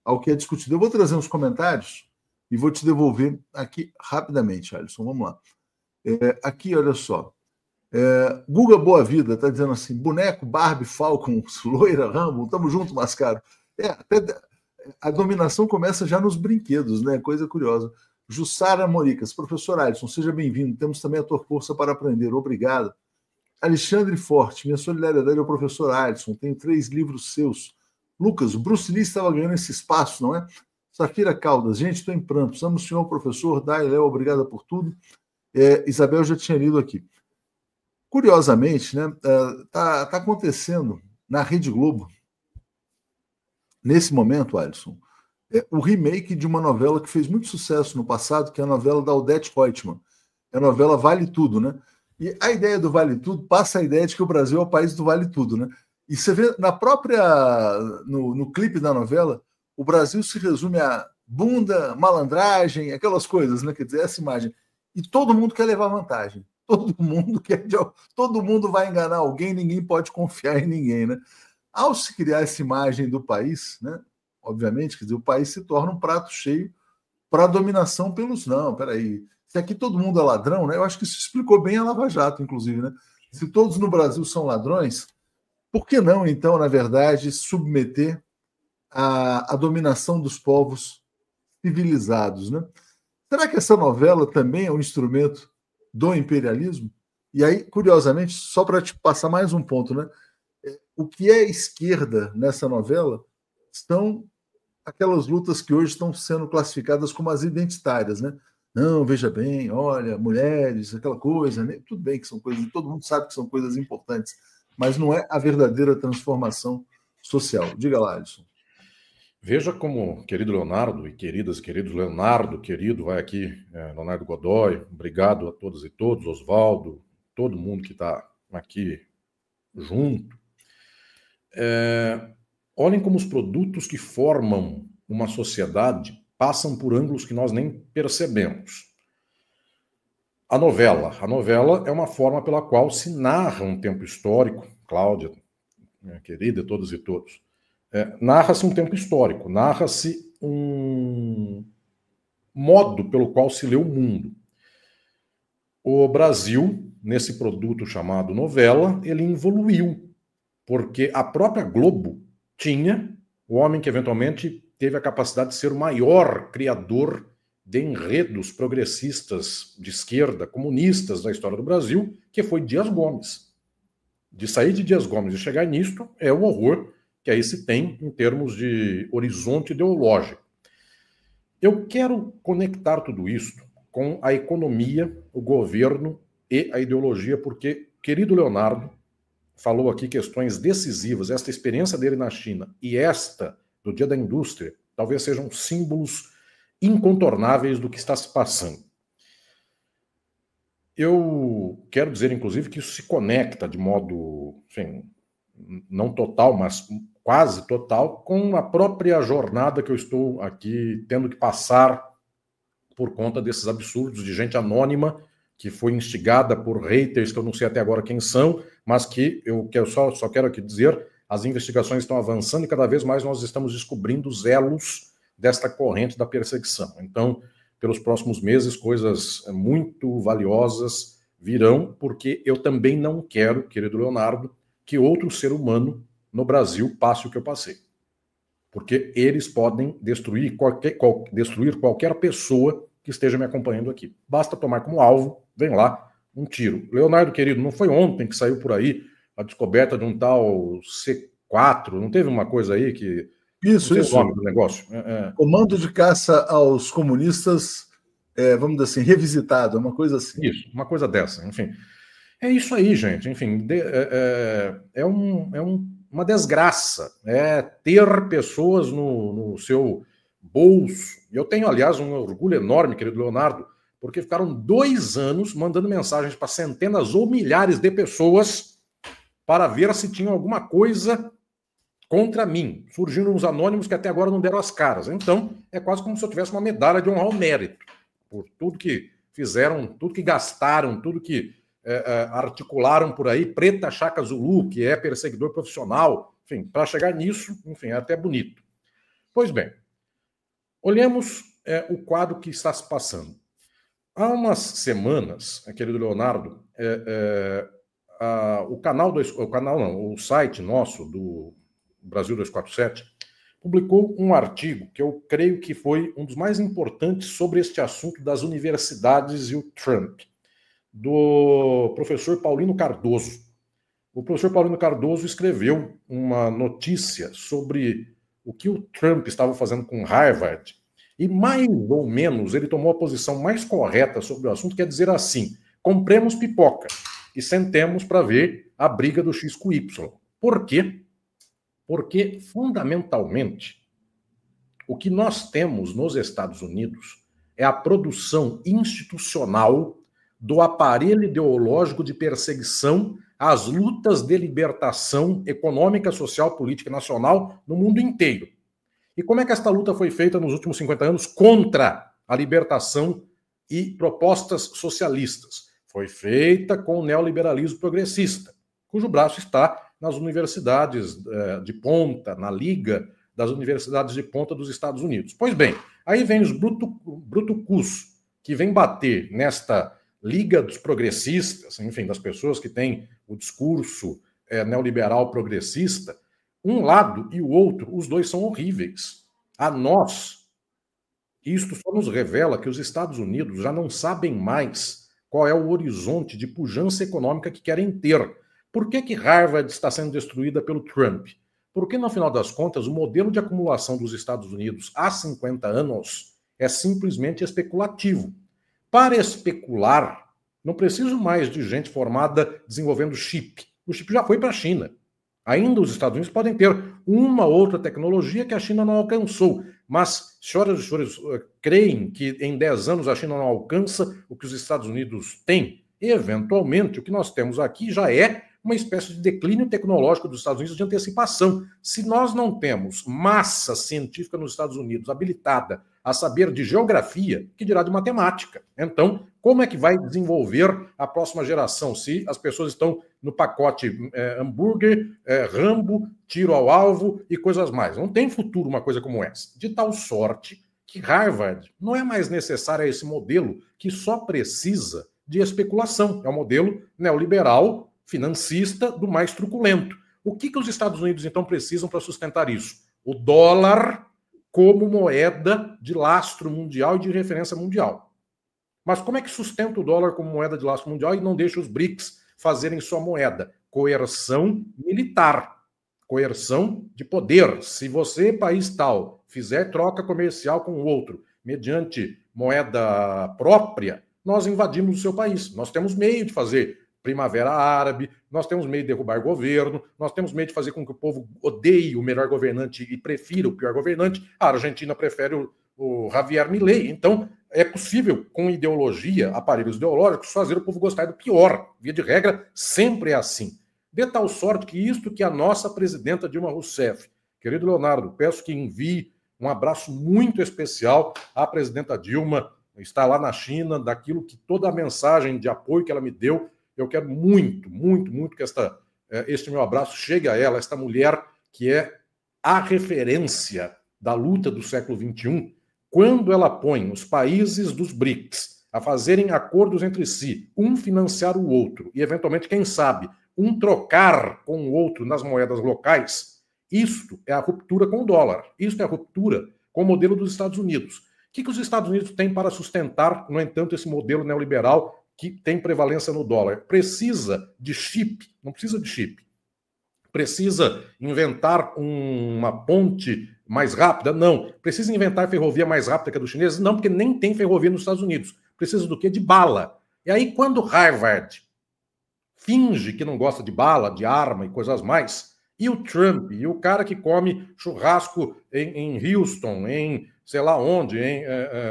ao que é discutido. Eu vou trazer uns comentários e vou te devolver aqui rapidamente, Alisson. Vamos lá. Aqui, olha só. Guga Boa Vida está dizendo assim: boneco, Barbie, Falcon, loira, Rambo, tamo junto, Mascaro. Até a dominação começa já nos brinquedos, né? Coisa curiosa. Jussara Moricas, professor Alisson, seja bem-vindo. Temos também a tua força para aprender. Obrigado. Alexandre Forte, minha solidariedade ao professor Alisson. Tenho 3 livros seus. Lucas, o Bruce Lee estava ganhando esse espaço, não é? Safira Caldas, gente, estou em prantos. Amo o senhor professor. Dai, Léo, obrigada por tudo. Isabel já tinha lido aqui. Curiosamente, né, tá acontecendo na Rede Globo, nesse momento, Alisson, o remake de uma novela que fez muito sucesso no passado, que é a novela da Odete Roitman. É a novela Vale Tudo, né? E a ideia do Vale Tudo passa a ideia de que o Brasil é o país do Vale Tudo, né? E você vê no clipe da novela, o Brasil se resume a bunda, malandragem, aquelas coisas, né? Quer dizer, essa imagem. E todo mundo quer levar vantagem. Todo mundo vai enganar alguém, ninguém pode confiar em ninguém, né? Ao se criar essa imagem do país, né? Obviamente, quer dizer, o país se torna um prato cheio para a dominação pelos não. Peraí, se aqui todo mundo é ladrão, né? Eu acho que isso explicou bem a Lava Jato, inclusive, né? Se todos no Brasil são ladrões, por que não, então, na verdade, submeter a dominação dos povos civilizados, né? Será que essa novela também é um instrumento do imperialismo? E aí, curiosamente, só para te passar mais um ponto, né? O que é esquerda nessa novela são aquelas lutas que hoje estão sendo classificadas como as identitárias, né? Não, veja bem, olha, mulheres, aquela coisa, né? Tudo bem que são coisas, todo mundo sabe que são coisas importantes, mas não é a verdadeira transformação social. Diga lá, Alisson. Veja como, querido Leonardo e queridas e queridos, Leonardo, querido, vai aqui, Leonardo Godoy, obrigado a todas e todos, Oswaldo, todo mundo que está aqui junto. Olhem como os produtos que formam uma sociedade passam por ângulos que nós nem percebemos. A novela é uma forma pela qual se narra um tempo histórico. Cláudia, minha querida, todas e todos. Narra-se um tempo histórico, narra-se um modo pelo qual se lê o mundo. O Brasil, nesse produto chamado novela, ele evoluiu, porque a própria Globo tinha o homem que eventualmente teve a capacidade de ser o maior criador de enredos progressistas de esquerda, comunistas da história do Brasil, que foi Dias Gomes. De sair de Dias Gomes e chegar nisto é o horror que aí se tem em termos de horizonte ideológico. Eu quero conectar tudo isso com a economia, o governo e a ideologia, porque, querido Leonardo, falou aqui questões decisivas. Esta experiência dele na China e esta do Dia da Indústria talvez sejam símbolos incontornáveis do que está se passando. Eu quero dizer, inclusive, que isso se conecta de modo, enfim, não total, mas quase total, com a própria jornada que eu estou aqui tendo que passar por conta desses absurdos de gente anônima que foi instigada por haters que eu não sei até agora quem são, mas que eu só quero aqui dizer, as investigações estão avançando e cada vez mais nós estamos descobrindo os elos desta corrente da perseguição. Então, pelos próximos meses, coisas muito valiosas virão, porque eu também não quero, querido Leonardo, que outro ser humano no Brasil passe o que eu passei. Porque eles podem destruir qualquer pessoa que esteja me acompanhando aqui. Basta tomar como alvo, vem lá, um tiro. Leonardo, querido, não foi ontem que saiu por aí a descoberta de um tal C4? Não teve uma coisa aí que... Isso. O nome do negócio. Comando de caça aos comunistas, vamos dizer assim, revisitado, uma coisa assim. Isso, uma coisa dessa, enfim. É isso aí, gente. Enfim, uma desgraça ter pessoas no seu bolso. Eu tenho, aliás, um orgulho enorme, querido Leonardo, porque ficaram 2 anos mandando mensagens para centenas ou milhares de pessoas para ver se tinham alguma coisa contra mim. Surgiram uns anônimos que até agora não deram as caras. Então, é quase como se eu tivesse uma medalha de honra ao mérito por tudo que fizeram, tudo que gastaram, tudo que articularam por aí. Preta Chaka Zulu, que é perseguidor profissional. Enfim, para chegar nisso, enfim, é até bonito. Pois bem, olhemos o quadro que está se passando. Há umas semanas, querido Leonardo, o site nosso do Brasil 247 publicou um artigo que eu creio que foi um dos mais importantes sobre este assunto das universidades e o Trump, do professor Paulino Cardoso. O professor Paulino Cardoso escreveu uma notícia sobre o que o Trump estava fazendo com Harvard e, mais ou menos, ele tomou a posição mais correta sobre o assunto, que é dizer assim: compremos pipoca e sentemos para ver a briga do X com Y. Por quê? Porque, fundamentalmente, o que nós temos nos Estados Unidos é a produção institucional do aparelho ideológico de perseguição às lutas de libertação econômica, social, política e nacional no mundo inteiro. E como é que esta luta foi feita nos últimos 50 anos contra a libertação e propostas socialistas? Foi feita com o neoliberalismo progressista, cujo braço está nas universidades de ponta, na liga das universidades de ponta dos Estados Unidos. Pois bem, aí vem os brutucus, que vem bater nesta liga dos progressistas, enfim, das pessoas que têm o discurso neoliberal progressista. Um lado e o outro, os dois são horríveis. A nós, isto só nos revela que os Estados Unidos já não sabem mais qual é o horizonte de pujança econômica que querem ter. Por que Harvard está sendo destruída pelo Trump? Porque, no final das contas, o modelo de acumulação dos Estados Unidos há 50 anos é simplesmente especulativo. Para especular, não preciso mais de gente formada desenvolvendo chip. O chip já foi para a China. Ainda os Estados Unidos podem ter uma outra tecnologia que a China não alcançou. Mas, senhoras e senhores, creem que em 10 anos a China não alcança o que os Estados Unidos têm? Eventualmente, o que nós temos aqui já é uma espécie de declínio tecnológico dos Estados Unidos de antecipação. Se nós não temos massa científica nos Estados Unidos habilitada a saber de geografia, que dirá de matemática? Então, como é que vai desenvolver a próxima geração se as pessoas estão no pacote hambúrguer, Rambo, tiro ao alvo e coisas mais? Não tem futuro uma coisa como essa. De tal sorte que Harvard não é mais necessário esse modelo que só precisa de especulação. É um modelo neoliberal, financista, do mais truculento. O que os Estados Unidos, então, precisam para sustentar isso? O dólar como moeda de lastro mundial e de referência mundial. Mas como é que sustenta o dólar como moeda de lastro mundial e não deixa os BRICS fazerem sua moeda? Coerção militar. Coerção de poder. Se você, país tal, fizer troca comercial com o outro mediante moeda própria, nós invadimos o seu país. Nós temos meio de fazer Primavera Árabe, nós temos meio de derrubar governo, nós temos meio de fazer com que o povo odeie o melhor governante e prefira o pior governante. A Argentina prefere o Javier Milei. Então, é possível, com ideologia, aparelhos ideológicos, fazer o povo gostar do pior. Via de regra, sempre é assim. de tal sorte que isto que a nossa presidenta Dilma Rousseff, querido Leonardo, peço que envie um abraço muito especial à presidenta Dilma, está lá na China, daquilo que toda a mensagem de apoio que ela me deu, eu quero muito, muito, muito que este meu abraço chegue a ela, esta mulher que é a referência da luta do século XXI, quando ela põe os países dos BRICS a fazerem acordos entre si, um financiar o outro, e eventualmente, quem sabe, um trocar com o outro nas moedas locais, isto é a ruptura com o dólar, isto é a ruptura com o modelo dos Estados Unidos. O que os Estados Unidos têm para sustentar, no entanto, esse modelo neoliberal que tem prevalência no dólar? Precisa de chip, não precisa de chip. Precisa inventar uma ponte mais rápida? Não. Precisa inventar ferrovia mais rápida que a dos chineses? Não, porque nem tem ferrovia nos Estados Unidos. Precisa do quê? De bala. E aí, quando Harvard finge que não gosta de bala, de arma e coisas mais, e o Trump, e o cara que come churrasco em Houston, em sei lá onde,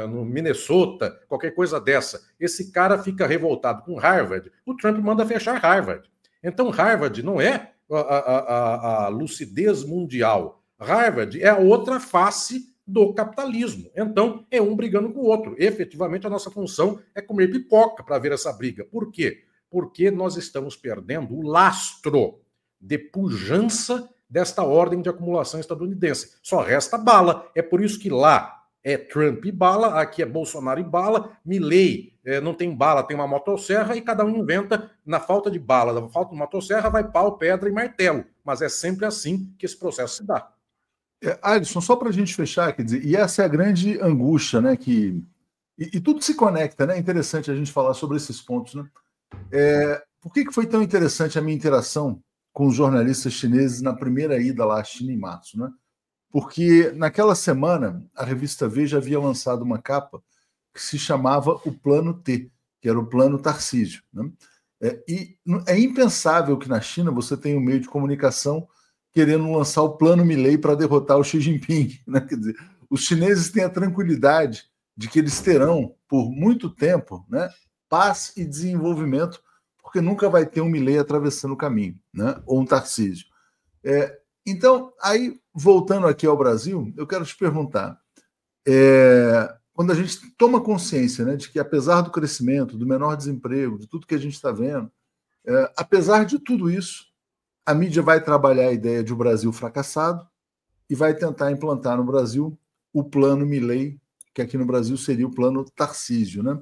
no Minnesota, qualquer coisa dessa, esse cara fica revoltado com Harvard, o Trump manda fechar Harvard. Então, Harvard não é a lucidez mundial. Harvard é a outra face do capitalismo. Então, é um brigando com o outro. Efetivamente, a nossa função é comer pipoca para ver essa briga. Por quê? Porque nós estamos perdendo o lastro de pujança desta ordem de acumulação estadunidense. Só resta bala. É por isso que lá é Trump e bala, aqui é Bolsonaro e bala, Milei não tem bala, tem uma motosserra, e cada um inventa, na falta de bala, na falta de motosserra, vai pau, pedra e martelo. Mas é sempre assim que esse processo se dá. Alisson, só para a gente fechar, quer dizer, e essa é a grande angústia, né? E tudo se conecta, né? É interessante a gente falar sobre esses pontos, né? Por que foi tão interessante a minha interação com os jornalistas chineses na primeira ida lá à China em março, né? Porque naquela semana a revista Veja havia lançado uma capa que se chamava o Plano T, que era o Plano Tarcísio, né? E é impensável que na China você tenha um meio de comunicação querendo lançar o Plano Milei para derrotar o Xi Jinping, né? Quer dizer, os chineses têm a tranquilidade de que eles terão por muito tempo, né, paz e desenvolvimento, porque nunca vai ter um Milei atravessando o caminho, né, ou um Tarcísio. Então, aí, voltando aqui ao Brasil, eu quero te perguntar, quando a gente toma consciência, né, de que apesar do crescimento, do menor desemprego, de tudo que a gente está vendo, apesar de tudo isso, a mídia vai trabalhar a ideia de um Brasil fracassado e vai tentar implantar no Brasil o Plano Milei, que aqui no Brasil seria o Plano Tarcísio, né?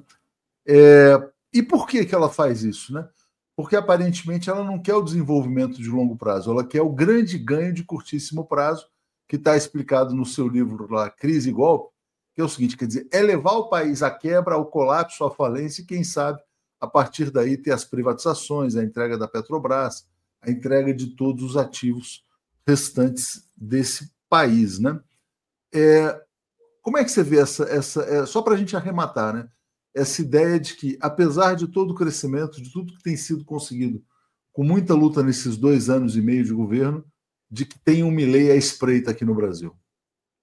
E por que ela faz isso, né? Porque aparentemente ela não quer o desenvolvimento de longo prazo, ela quer o grande ganho de curtíssimo prazo, que está explicado no seu livro lá, Crise e Golpe, que é o seguinte, quer dizer, é levar o país à quebra, ao colapso, à falência, e quem sabe, a partir daí, ter as privatizações, a entrega da Petrobras, a entrega de todos os ativos restantes desse país, né? Como é que você vê só para a gente arrematar, né? Essa ideia de que, apesar de todo o crescimento, de tudo que tem sido conseguido, com muita luta nesses 2 anos e meio de governo, de que tem um Milei à espreita aqui no Brasil?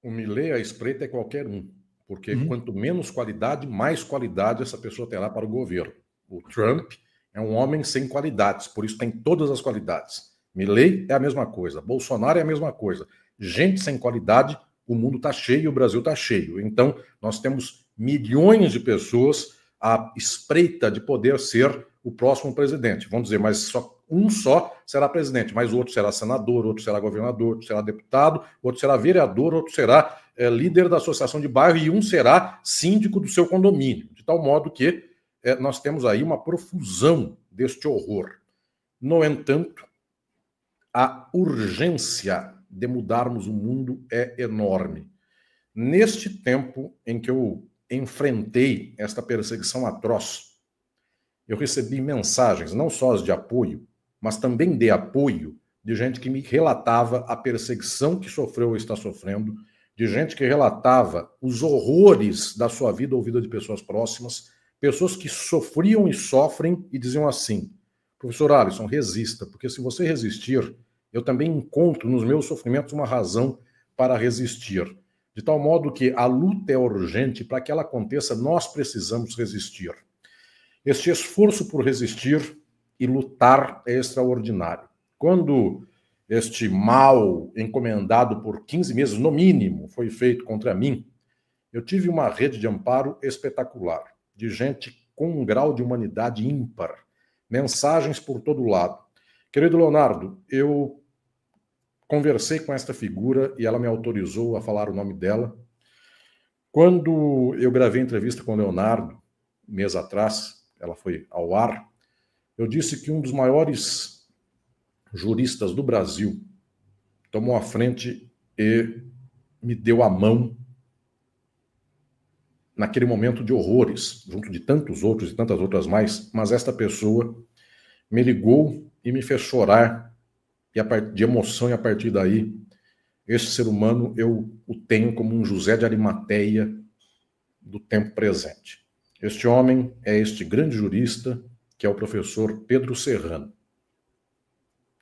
O Milei à espreita é qualquer um, porque quanto menos qualidade, mais qualidade essa pessoa terá para o governo. O Trump é um homem sem qualidades, por isso tem todas as qualidades. Milei é a mesma coisa, Bolsonaro é a mesma coisa. Gente sem qualidade, o mundo está cheio, o Brasil está cheio. Então, nós temos milhões de pessoas à espreita de poder ser o próximo presidente. Vamos dizer, mas um só será presidente, mas o outro será senador, outro será governador, outro será deputado, outro será vereador, outro será líder da associação de bairro e um será síndico do seu condomínio. De tal modo que nós temos aí uma profusão deste horror. No entanto, a urgência de mudarmos o mundo é enorme. Neste tempo em que eu enfrentei esta perseguição atroz, eu recebi mensagens, não só as de apoio, mas também de apoio de gente que me relatava a perseguição que sofreu ou está sofrendo, de gente que relatava os horrores da sua vida ou vida de pessoas próximas, pessoas que sofriam e sofrem e diziam assim: professor Alisson, resista, porque se você resistir, eu também encontro nos meus sofrimentos uma razão para resistir. De tal modo que a luta é urgente, para que ela aconteça, nós precisamos resistir. Este esforço por resistir e lutar é extraordinário. Quando este mal encomendado por 15 meses, no mínimo, foi feito contra mim, eu tive uma rede de amparo espetacular, de gente com um grau de humanidade ímpar, mensagens por todo lado. Querido Leonardo, eu conversei com esta figura e ela me autorizou a falar o nome dela. Quando eu gravei a entrevista com o Leonardo, um mês atrás, ela foi ao ar, eu disse que um dos maiores juristas do Brasil tomou a frente e me deu a mão naquele momento de horrores, junto de tantos outros e tantas outras mais, mas esta pessoa me ligou e me fez chorar de emoção, e a partir daí, este ser humano eu o tenho como um José de Arimateia do tempo presente. Este homem é este grande jurista, que é o professor Pedro Serrano.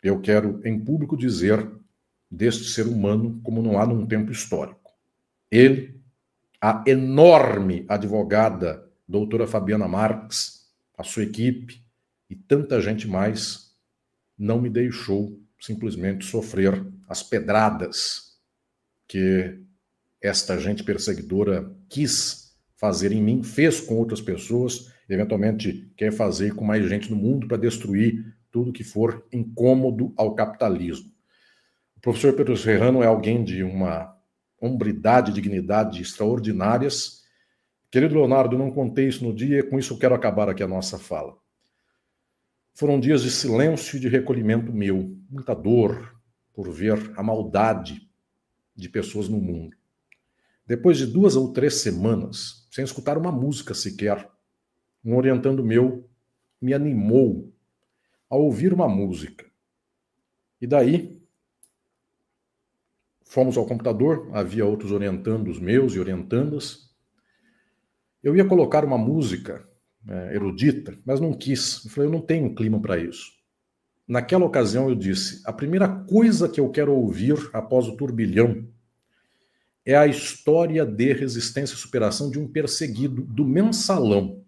Eu quero, em público, dizer deste ser humano como não há num tempo histórico. Ele, a enorme advogada doutora Fabiana Marques, a sua equipe e tanta gente mais, não me deixou simplesmente sofrer as pedradas que esta gente perseguidora quis fazer em mim, fez com outras pessoas, eventualmente quer fazer com mais gente no mundo para destruir tudo que for incômodo ao capitalismo. O professor Pedro Serrano é alguém de uma hombridade e dignidade extraordinárias. Querido Leonardo, eu não contei isso no dia, com isso eu quero acabar aqui a nossa fala. Foram dias de silêncio e de recolhimento meu, muita dor por ver a maldade de pessoas no mundo. Depois de 2 ou 3 semanas, sem escutar uma música sequer, um orientando meu me animou a ouvir uma música. E daí, fomos ao computador, havia outros orientandos meus e orientandas. Eu ia colocar uma música erudita, mas não quis. Eu falei, eu não tenho clima para isso. Naquela ocasião eu disse, a primeira coisa que eu quero ouvir após o turbilhão é a história de resistência e superação de um perseguido do Mensalão.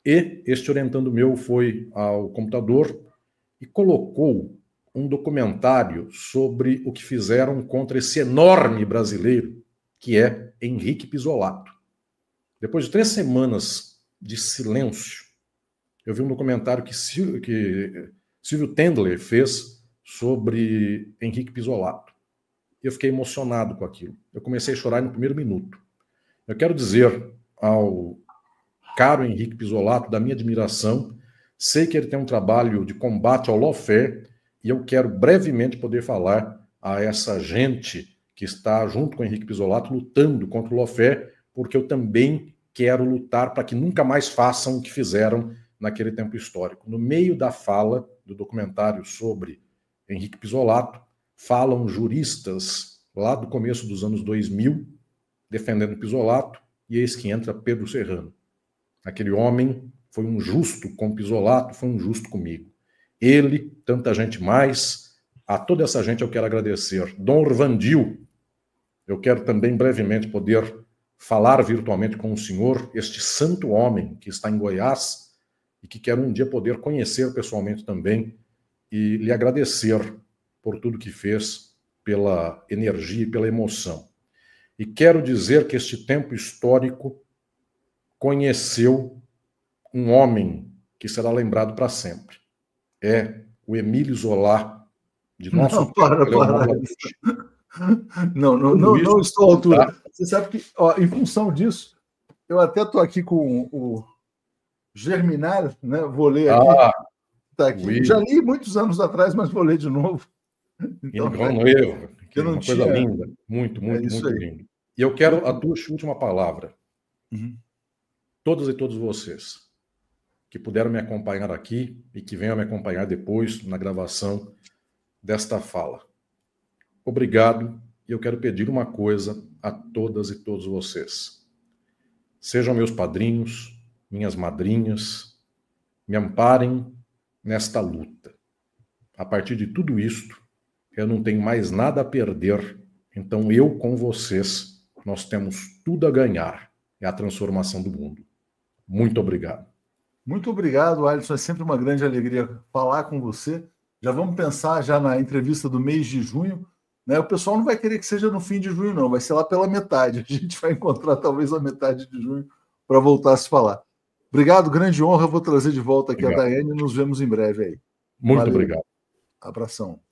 E este orientando meu foi ao computador e colocou um documentário sobre o que fizeram contra esse enorme brasileiro, que é Henrique Pizzolatto. Depois de 3 semanas de silêncio, eu vi um documentário que Silvio Tendler fez sobre Henrique Pizzolatto. Eu fiquei emocionado com aquilo. Eu comecei a chorar no primeiro minuto. Eu quero dizer ao caro Henrique Pizzolatto da minha admiração. Sei que ele tem um trabalho de combate ao lawfare e eu quero brevemente poder falar a essa gente que está junto com o Henrique Pizzolatto lutando contra o lawfare, porque eu também quero lutar para que nunca mais façam o que fizeram naquele tempo histórico. No meio da fala do documentário sobre Henrique Pizzolatto, falam juristas lá do começo dos anos 2000 defendendo Pizzolatto, e eis que entra Pedro Serrano. Aquele homem foi um justo com Pizzolatto, foi um justo comigo. Ele, tanta gente mais, a toda essa gente eu quero agradecer. Dom Orvandil, eu quero também brevemente poder falar virtualmente com o senhor, este santo homem que está em Goiás e que quero um dia poder conhecer pessoalmente também e lhe agradecer por tudo que fez, pela energia e pela emoção. E quero dizer que este tempo histórico conheceu um homem que será lembrado para sempre. É o Emílio Zola, de nosso Não, para. Não estou à altura. Tá? Você sabe que, em função disso, eu até estou aqui com o Germinar, né? Vou ler aqui. Tá aqui. Oui. Já li muitos anos atrás, mas vou ler de novo. Então, que é uma coisa linda. Muito lindo. E eu quero a tua última palavra. Uhum. Todas e todos vocês que puderam me acompanhar aqui e que venham me acompanhar depois na gravação desta fala. Obrigado, e eu quero pedir uma coisa a todas e todos vocês. Sejam meus padrinhos, minhas madrinhas, me amparem nesta luta. A partir de tudo isto, eu não tenho mais nada a perder, então eu com vocês, nós temos tudo a ganhar. É a transformação do mundo. Muito obrigado. Muito obrigado, Alisson. É sempre uma grande alegria falar com você. Já vamos pensar já na entrevista do mês de junho, né? O pessoal não vai querer que seja no fim de junho, não. Vai ser lá pela metade. A gente vai encontrar talvez a metade de junho para voltar a se falar. Obrigado, grande honra. Vou trazer de volta aqui a Daiane e nos vemos em breve aí. Muito obrigado. Abração.